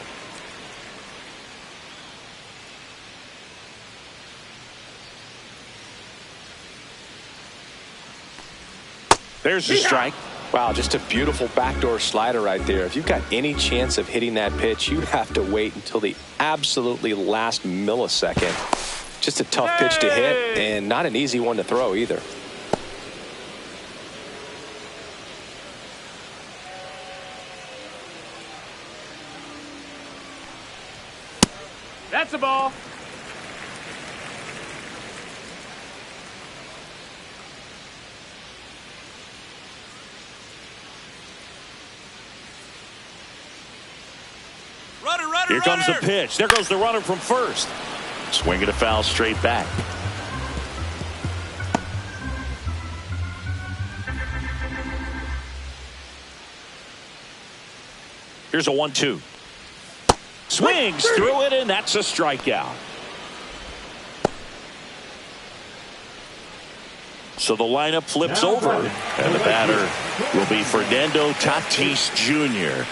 There's the strike. Wow, just a beautiful backdoor slider right there. If you've got any chance of hitting that pitch, you have to wait until the absolutely last millisecond. Just a tough pitch to hit, and not an easy one to throw either. That's a ball. Here comes the pitch. There goes the runner from first. Swinging a foul straight back. Here's a 1-2. Swings through it, and that's a strikeout. So the lineup flips over, and the batter will be Fernando Tatis Jr.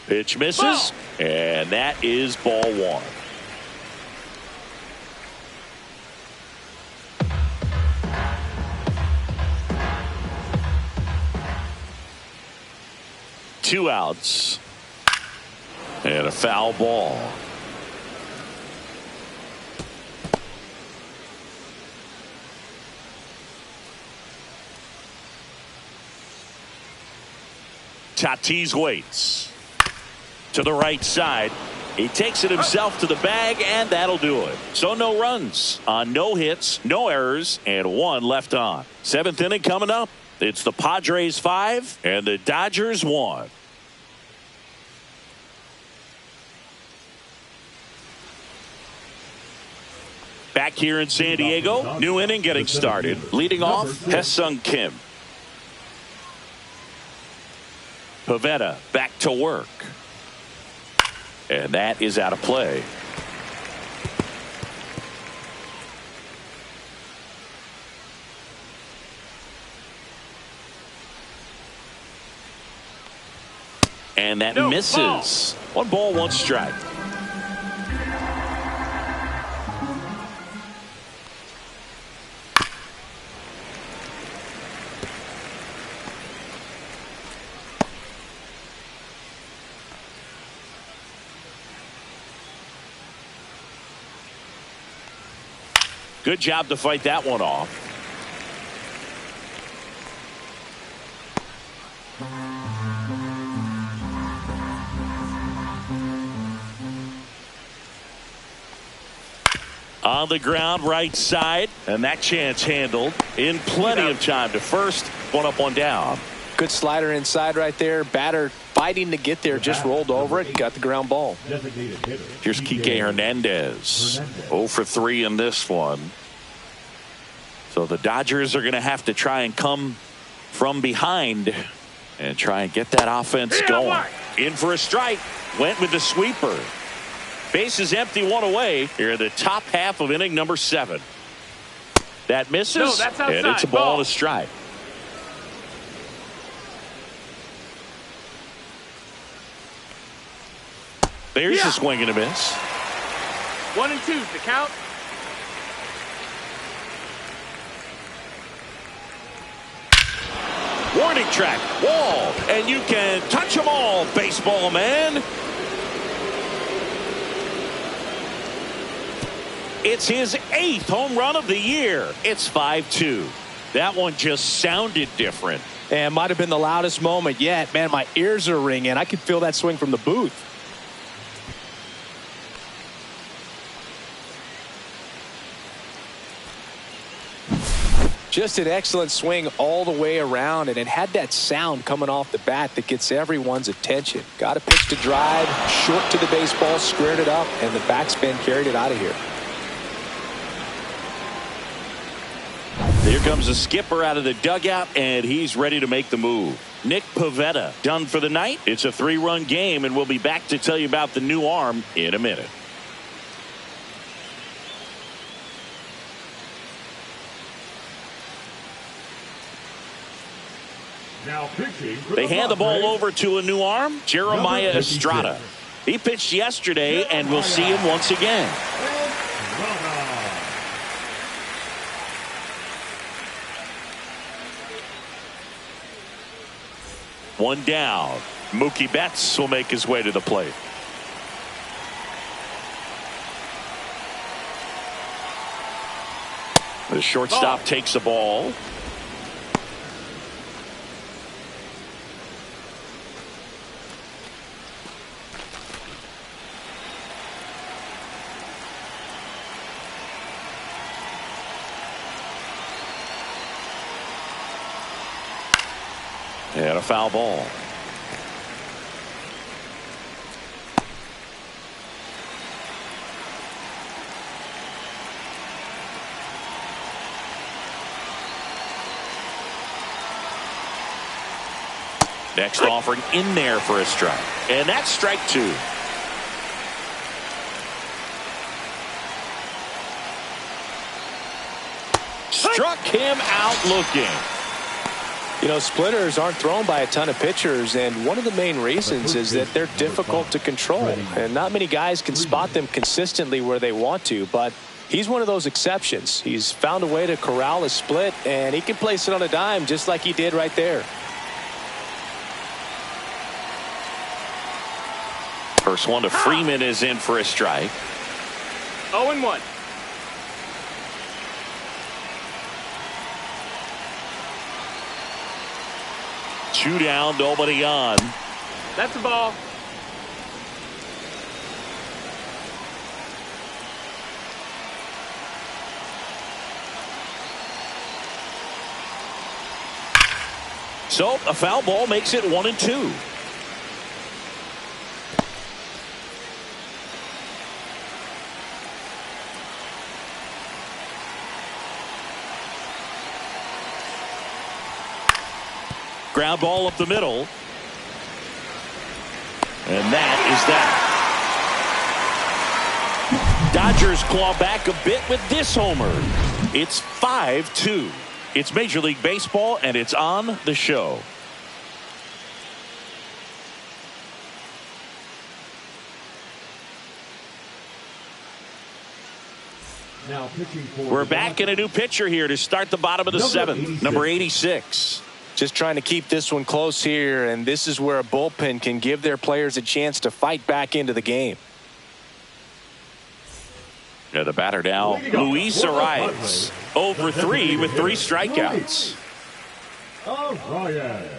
Pitch misses, and that is ball one. Two outs, and a foul ball. Tatis waits. To the right side. He takes it himself to the bag, and that'll do it. So no runs on no hits, no errors, and one left on. Seventh inning coming up. It's the Padres 5 and the Dodgers 1. Back here in San Diego, new inning getting started. Leading off, Hye-Sung Kim. Pivetta back to work. And that is out of play. And that misses. Ball. 1 ball, 1 strike. Good job to fight that one off. On the ground, right side, and that chance handled in plenty of time to first. One up, one down. Good slider inside right there. Batter fighting to get there, just rolled over it, got the ground ball. Here's Kike Hernandez. 0 for 3 in this one. So the Dodgers are going to have to try and come from behind and try and get that offense going. In for a strike. Went with the sweeper. Bases empty, one away. Here in the top half of inning number 7. That misses. No, that's outside. And it's a ball and a strike. There's a swing and a miss. 1 and 2 the count. Warning track, wall, and you can touch them all, baseball man. It's his 8th home run of the year. It's 5-2. That one just sounded different. And might have been the loudest moment yet. Man, my ears are ringing. I could feel that swing from the booth. Just an excellent swing all the way around, and it had that sound coming off the bat that gets everyone's attention. Got a pitch to drive, short to the baseball, squared it up, and the backspin carried it out of here. Here comes the skipper out of the dugout, and he's ready to make the move. Nick Pivetta done for the night. It's a 3-run game, and we'll be back to tell you about the new arm in a minute. Now pitching for They hand the ball Padres, over to a new arm, Jeremiah Estrada. He pitched yesterday, and we'll see him once again. One down. Mookie Betts will make his way to the plate. The shortstop takes the ball. And a foul ball. Next offering in there for a strike. And that's strike 2. Struck him out looking. You know, splitters aren't thrown by a ton of pitchers, and one of the main reasons is that they're difficult to control, and not many guys can spot them consistently where they want to, but he's one of those exceptions. He's found a way to corral a split, and he can place it on a dime just like he did right there. First one to Freeman is in for a strike. 0-1. Two down, nobody on. That's a ball. So a foul ball makes it 1-2. Ground ball up the middle. And that is that. Dodgers claw back a bit with this homer. It's 5-2. It's Major League Baseball, and it's on the show. Now pitching for We're back in a new pitcher here to start the bottom of the 7th. Number 86. Just trying to keep this one close here, and this is where a bullpen can give their players a chance to fight back into the game. Yeah, the batter now, Luis Arias. 0 for 3 with 3 strikeouts. Arias.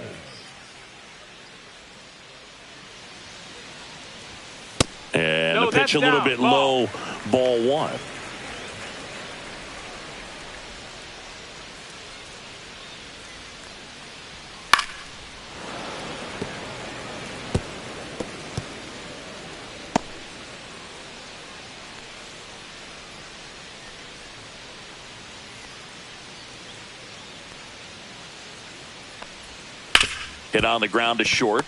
And No, the pitch that's a little down. bit Ball. low. Ball 1. Hit on the ground to short.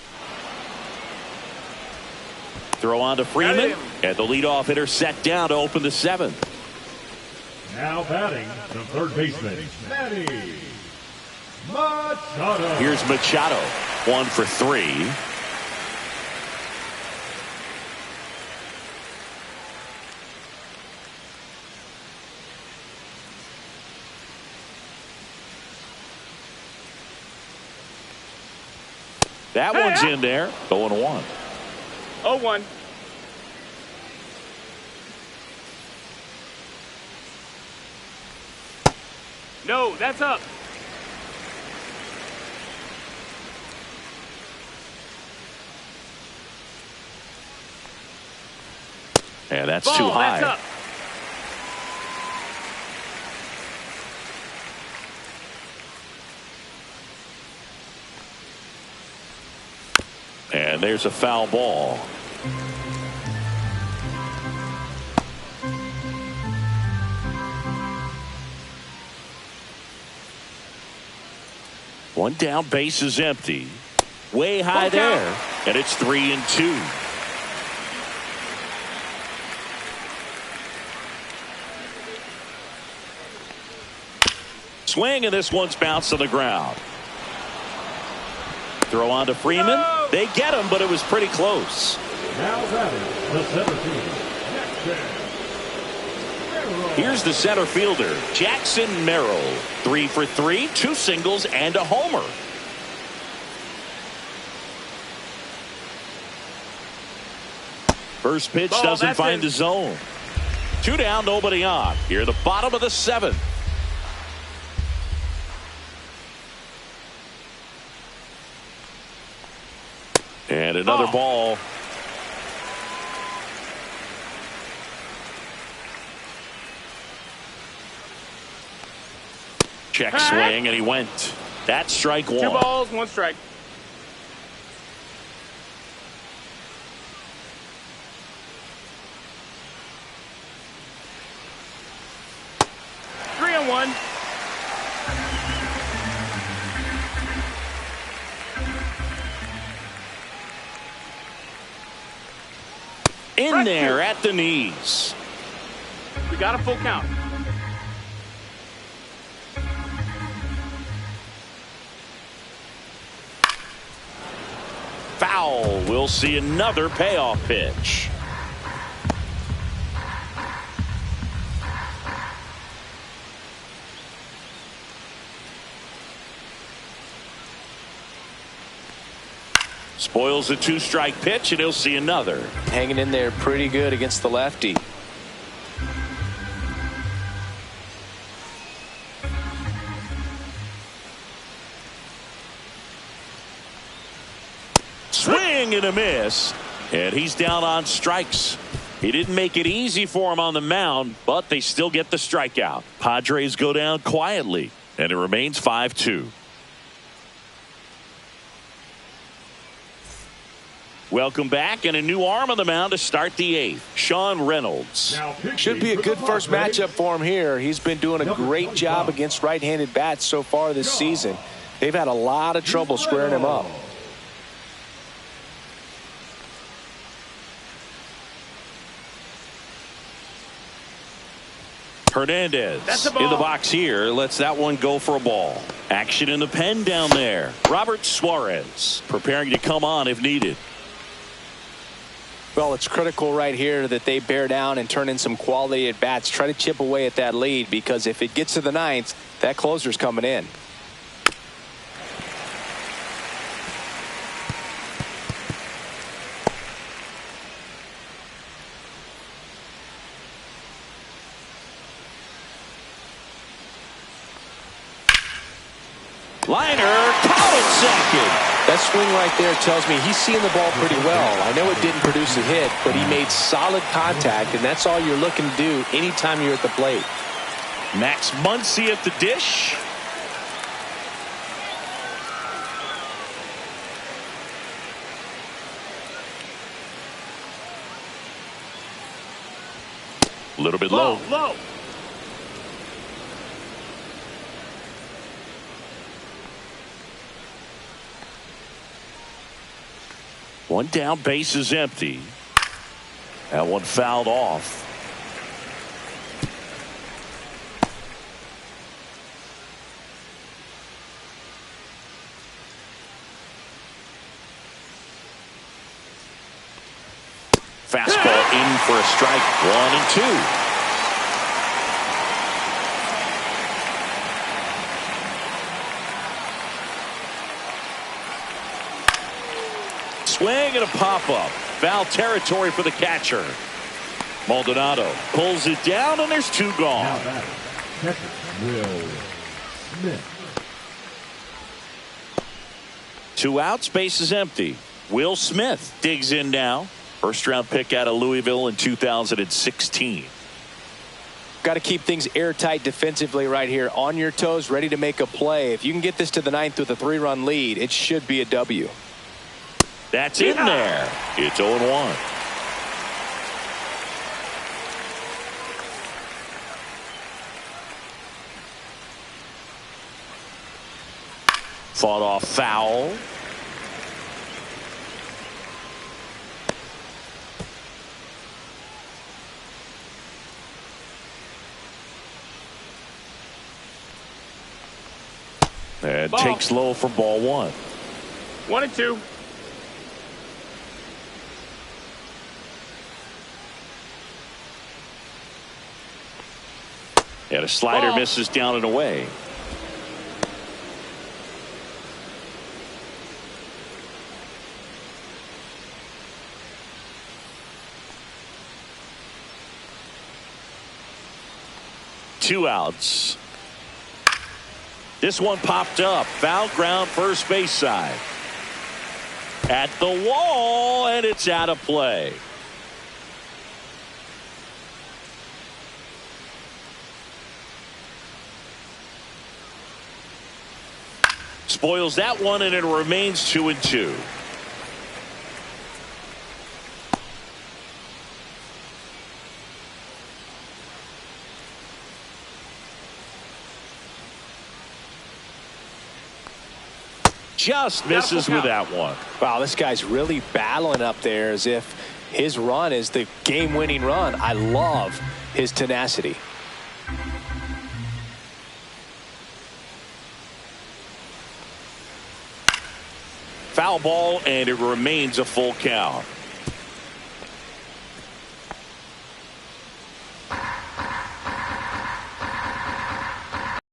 Throw on to Freeman. And the leadoff hitter set down to open the seventh. Now batting, the third baseman, Manny Machado. Here's Machado. 1 for 3. That one's in there. 0-1. 0-1. No, that's up. Yeah, that's Ball, too high. That's up. And there's a foul ball. One down, base is empty. Way high there. And it's 3-2. Swing, and this one's bounced to the ground. Throw on to Freeman. No! They get him, but it was pretty close. Now batting, the center field, Jackson Merrill. Here's the center fielder, Jackson Merrill. 3 for 3, 2 singles, and a homer. First pitch Ball, doesn't that's find in. the zone. 2 down, nobody on. Here, the bottom of the 7th. And another ball. Check swing, and he went. That's strike 1. 2 balls, 1 strike. Three and 1. In there at the knees. We got a full count. Foul. We'll see another payoff pitch. Spoils a 2-strike pitch, and he'll see another. Hanging in there pretty good against the lefty. Swing and a miss, and he's down on strikes. He didn't make it easy for him on the mound, but they still get the strikeout. Padres go down quietly, and it remains 5-2. Welcome back, and a new arm on the mound to start the 8th. Sean Reynolds. Should be a good first matchup for him here. He's been doing a great job against right-handed bats so far this season. They've had a lot of trouble squaring him up. Hernandez in the box here. Lets that one go for a ball. Action in the pen down there. Robert Suarez preparing to come on if needed. Well, it's critical right here that they bear down and turn in some quality at bats. Try to chip away at that lead, because if it gets to the 9th, that closer's coming in. Liner, caught at second. That swing right there tells me he's seeing the ball pretty well. I know it didn't produce a hit, but he made solid contact, and that's all you're looking to do anytime you're at the plate. Max Muncy at the dish. A little bit low. Low. One down, base is empty. That one fouled off. Fastball in for a strike. 1-2. Swing and a pop-up. Foul territory for the catcher. Maldonado pulls it down, and there's two gone. Now batting, catcher Will Smith. 2 outs, base is empty. Will Smith digs in now. First-round pick out of Louisville in 2016. Got to keep things airtight defensively right here. On your toes, ready to make a play. If you can get this to the 9th with a 3-run lead, it should be a W. That's in there. It's 0-1. Fought off foul. And Ball. takes low for ball 1. 1-2. And a slider Ball. misses down and away. Two outs. This one popped up. Foul ground, first base side. At the wall, and it's out of play. Spoils that one, and it remains 2-2. Just misses with that one. Wow, this guy's really battling up there as if his run is the game-winning run. I love his tenacity. Foul ball, and it remains a full count.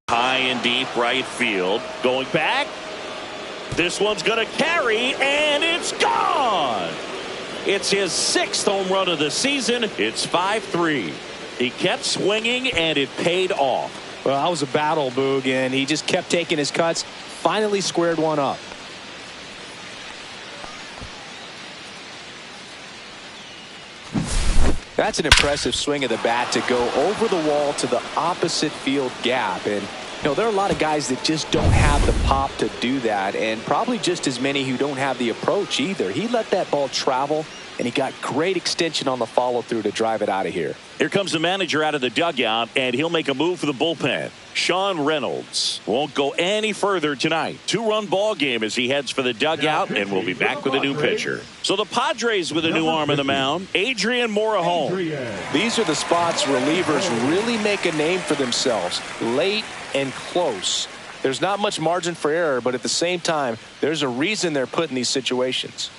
High and deep right field. Going back. This one's going to carry, and it's gone. It's his 6th home run of the season. It's 5-3. He kept swinging, and it paid off. Well, that was a battle, Boog, and he just kept taking his cuts. Finally squared one up. That's an impressive swing of the bat to go over the wall to the opposite field gap. And there are a lot of guys that just don't have the pop to do that, and probably just as many who don't have the approach either. He let that ball travel, and he got great extension on the follow-through to drive it out of here. Here comes the manager out of the dugout, and he'll make a move for the bullpen. Sean Reynolds won't go any further tonight. 2-run ball game as he heads for the dugout, and we'll be back with a new pitcher. So the Padres with a new arm on the mound, Adrian Morejon. These are the spots relievers really make a name for themselves. Late and close. There's not much margin for error, but at the same time, there's a reason they're put in these situations.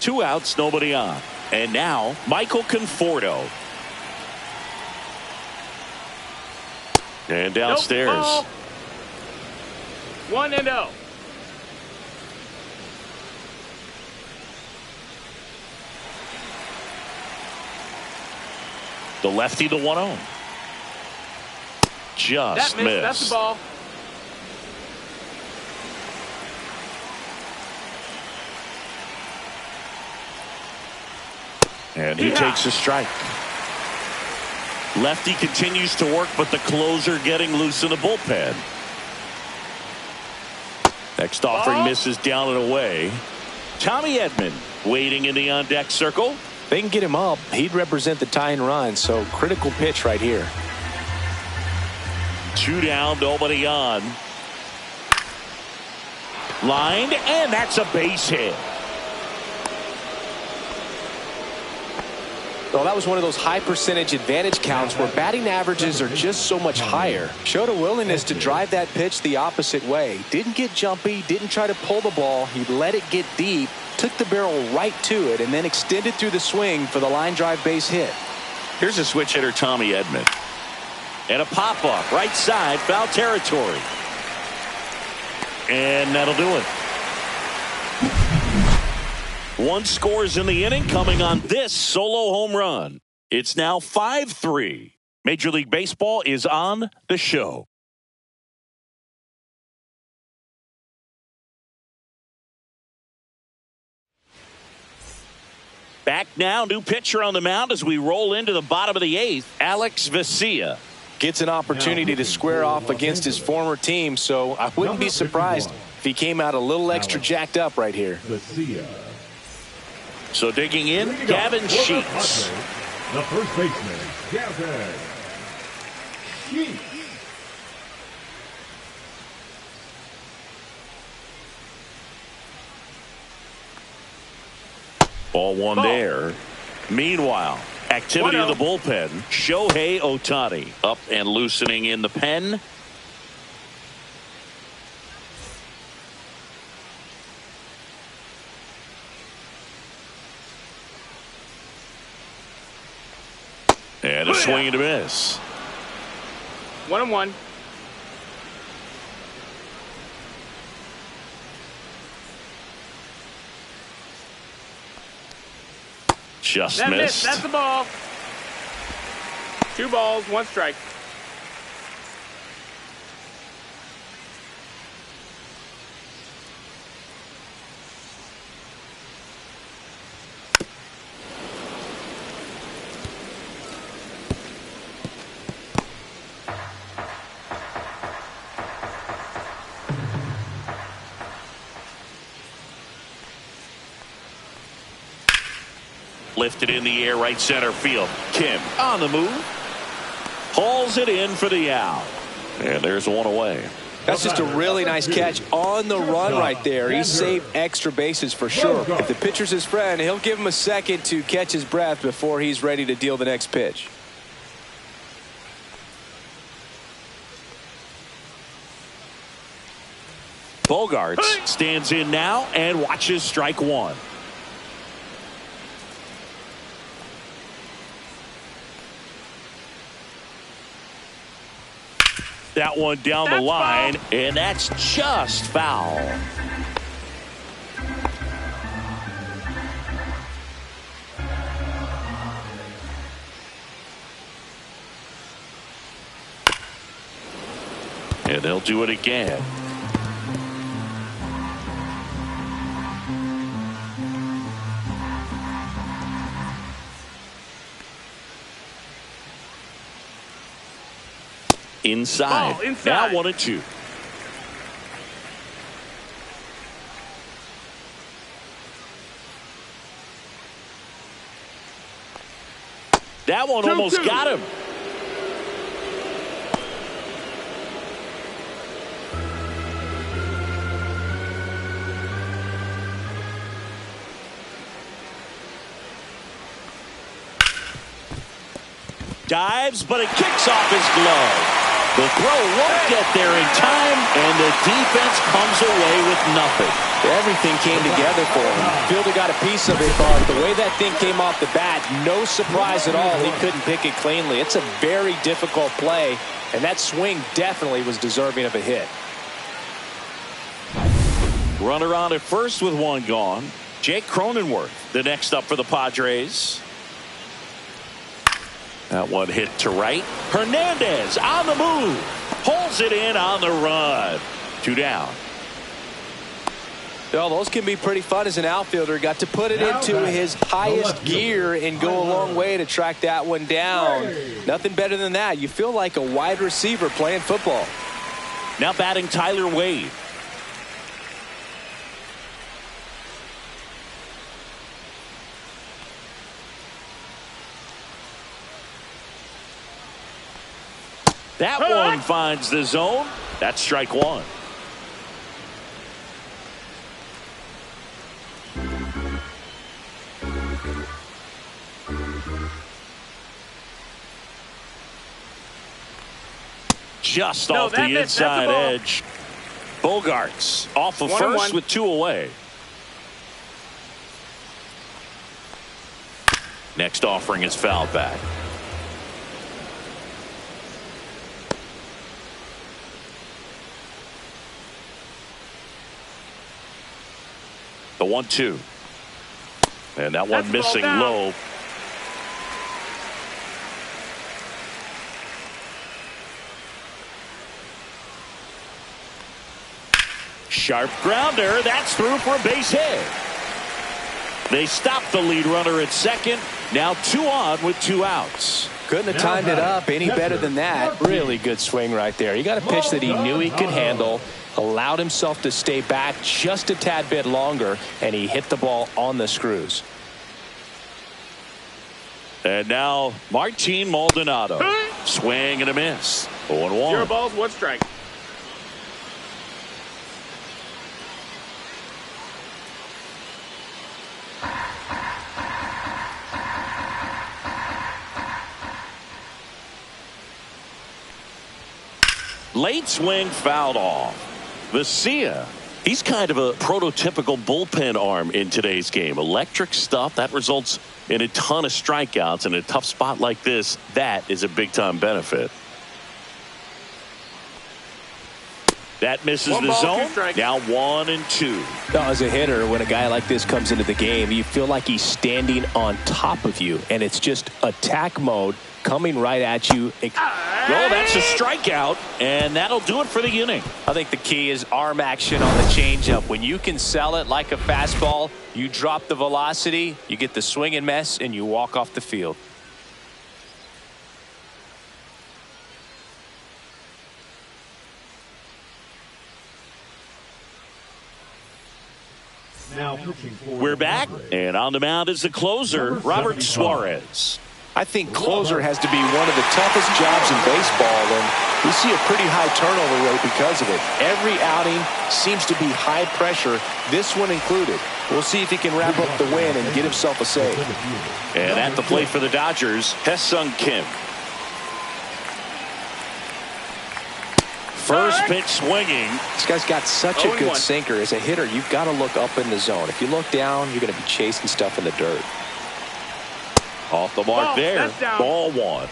2 outs, nobody on. And now, Michael Conforto. And downstairs. Nope, 1-0. The lefty to 1-0. Just missed. That's the ball. And he takes a strike. Lefty continues to work, but the closer getting loose in the bullpen. Next offering misses down and away. Tommy Edman waiting in the on-deck circle. If they can get him up, he'd represent the tying run, so critical pitch right here. 2 down, nobody on. Lined, and that's a base hit. Well, that was one of those high percentage advantage counts where batting averages are just so much higher. Showed a willingness to drive that pitch the opposite way. Didn't get jumpy, didn't try to pull the ball. He let it get deep, took the barrel right to it, and then extended through the swing for the line drive base hit. Here's a switch hitter, Tommy Edman. And a pop-up, right side, foul territory. And that'll do it. One scores in the inning coming on this solo home run. It's now 5-3. Major League Baseball is on the show. Back now, new pitcher on the mound as we roll into the bottom of the eighth, Alex Vesia. Gets an opportunity to square off against his former team, so I wouldn't be surprised if he came out a little extra jacked up right here. So digging in, Gavin Sheets. The first baseman, Gavin Sheets. Ball one there. Meanwhile, activity in the bullpen. Shohei Ohtani up and loosening in the pen. And a swing and a miss. 1-1. Just That's missed. it. That's the ball. 2 balls, 1 strike. Lifted in the air, right center field. Kim on the move. Hauls it in for the out. And there's one away. That's just a really nice catch on the run right there. He saved extra bases for sure. If the pitcher's his friend, he'll give him a second to catch his breath before he's ready to deal the next pitch. Bogarts stands in now and watches strike one. That one down the line, foul. And that's just foul. And they'll do it again. Inside. Now 1-2. That one almost got him. Dives, but it kicks off his glove. The throw won't get there in time, and the defense comes away with nothing. Everything came together for him. Fielder got a piece of it, but the way that thing came off the bat, no surprise at all. He couldn't pick it cleanly. It's a very difficult play, and that swing definitely was deserving of a hit. Runner on at first with one gone. Jake Cronenworth, the next up for the Padres. That one hit to right. Hernandez on the move. Pulls it in on the run. 2 down. Well, those can be pretty fun as an outfielder. Got to put it into his highest gear and go a long way to track that one down. Nothing better than that. You feel like a wide receiver playing football. Now batting Tyler Wade. That one finds the zone. That's strike one. just No, off that the missed. That's a inside ball. edge. Bogarts off of 1-1. first with 2 away. Next offering is fouled back. The 1-2. And that one That's the ball missing down. low. Sharp grounder. That's through for a base hit. They stopped the lead runner at second. Now 2 on with 2 outs. Couldn't have timed it up any better than that. Really good swing right there. He got a pitch that he knew he could handle, allowed himself to stay back just a tad bit longer, and he hit the ball on the screws. And now Martin Maldonado. Swing and a miss. 0-1. 0 balls, 1 strike. Late swing fouled off. Vesia. He's kind of a prototypical bullpen arm in today's game. Electric stuff that results in a ton of strikeouts. In a tough spot like this, that is a big time benefit. That misses 1 the ball, 2 zone. strikes. Now 1-2. Now, as a hitter, when a guy like this comes into the game, you feel like he's standing on top of you, and it's just attack mode coming right at you. Oh, that's a strikeout, and that'll do it for the inning. I think the key is arm action on the changeup. When you can sell it like a fastball, you drop the velocity, you get the swing and miss, and you walk off the field. Now pitching for We're the back, Padres. and on the mound is the closer, Robert Suarez. I think closer has to be one of the toughest jobs in baseball, and we see a pretty high turnover rate because of it. Every outing seems to be high pressure, this one included. We'll see if he can wrap up the win and get himself a save. And at the plate for the Dodgers, Hye-Sung Kim. First pitch swinging. This guy's got such a 0-1. good sinker. As a hitter, you've got to look up in the zone. If you look down, you're going to be chasing stuff in the dirt. Off the mark Ball, there. that's down. Ball 1.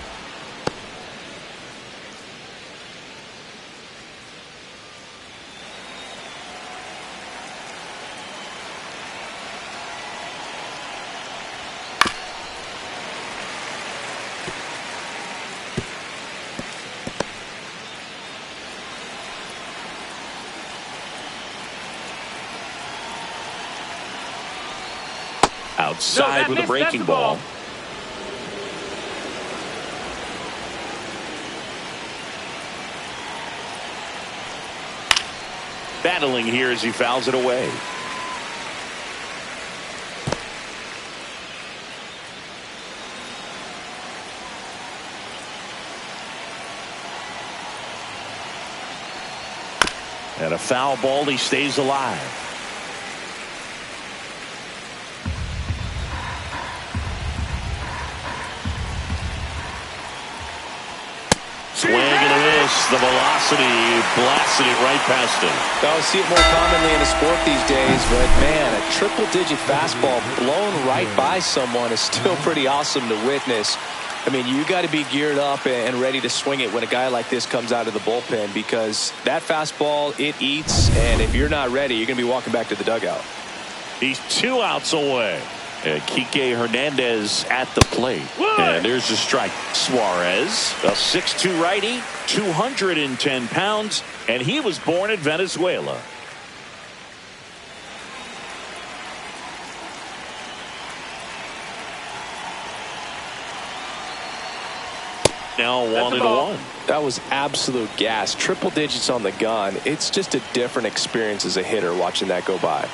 Outside that with a missed. breaking That's the ball. ball. Battling here as he fouls it away. And a foul ball, he stays alive. Swing and a miss. The velocity blasted it right past him. I see it more commonly in the sport these days, but man, a triple-digit fastball blown right by someone is still pretty awesome to witness. I mean, you got to be geared up and ready to swing it when a guy like this comes out of the bullpen, because that fastball, it eats, and if you're not ready, you're going to be walking back to the dugout. He's 2 outs away. And Kike Hernandez at the plate. And there's a strike. Suarez, a 6'2 righty, 210 pounds, and he was born in Venezuela. Now 1-1. That was absolute gas. Triple digits on the gun. It's just a different experience as a hitter watching that go by.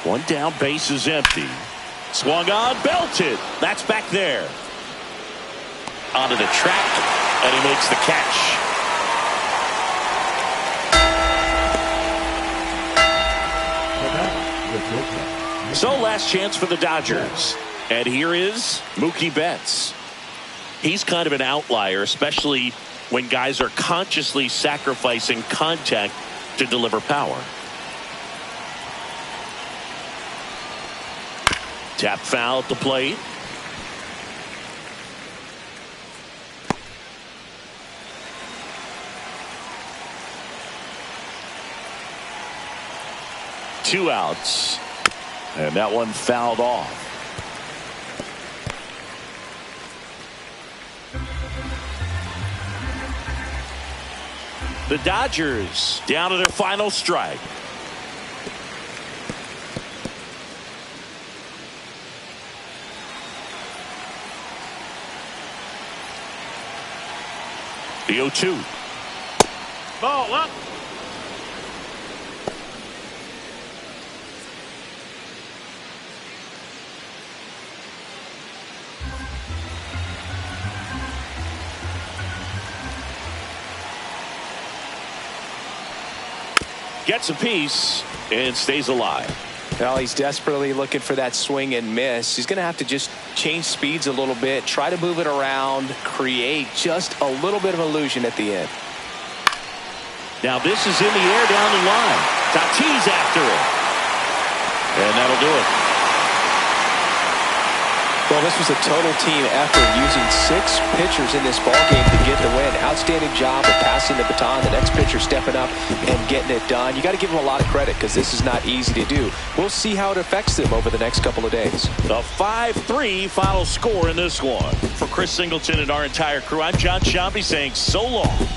One down, base is empty. Swung on, belted. That's back there. Onto the track, and he makes the catch. So last chance for the Dodgers. And here is Mookie Betts. He's kind of an outlier, especially when guys are consciously sacrificing contact to deliver power. Tap foul at the plate. Two outs. And that one fouled off. The Dodgers down to their final strike. The 0-2. Ball up. Gets a piece and stays alive. Well, he's desperately looking for that swing and miss. He's going to have to just change speeds a little bit, try to move it around, create just a little bit of illusion at the end. Now this is in the air down the line. Tatis after it. And that'll do it. Well, this was a total team effort, using 6 pitchers in this ballgame to get the win. Outstanding job of passing the baton. The next pitcher stepping up and getting it done. You got to give them a lot of credit because this is not easy to do. We'll see how it affects them over the next couple of days. The 5-3 final score in this one. For Chris Singleton and our entire crew, I'm John Shambi saying so long.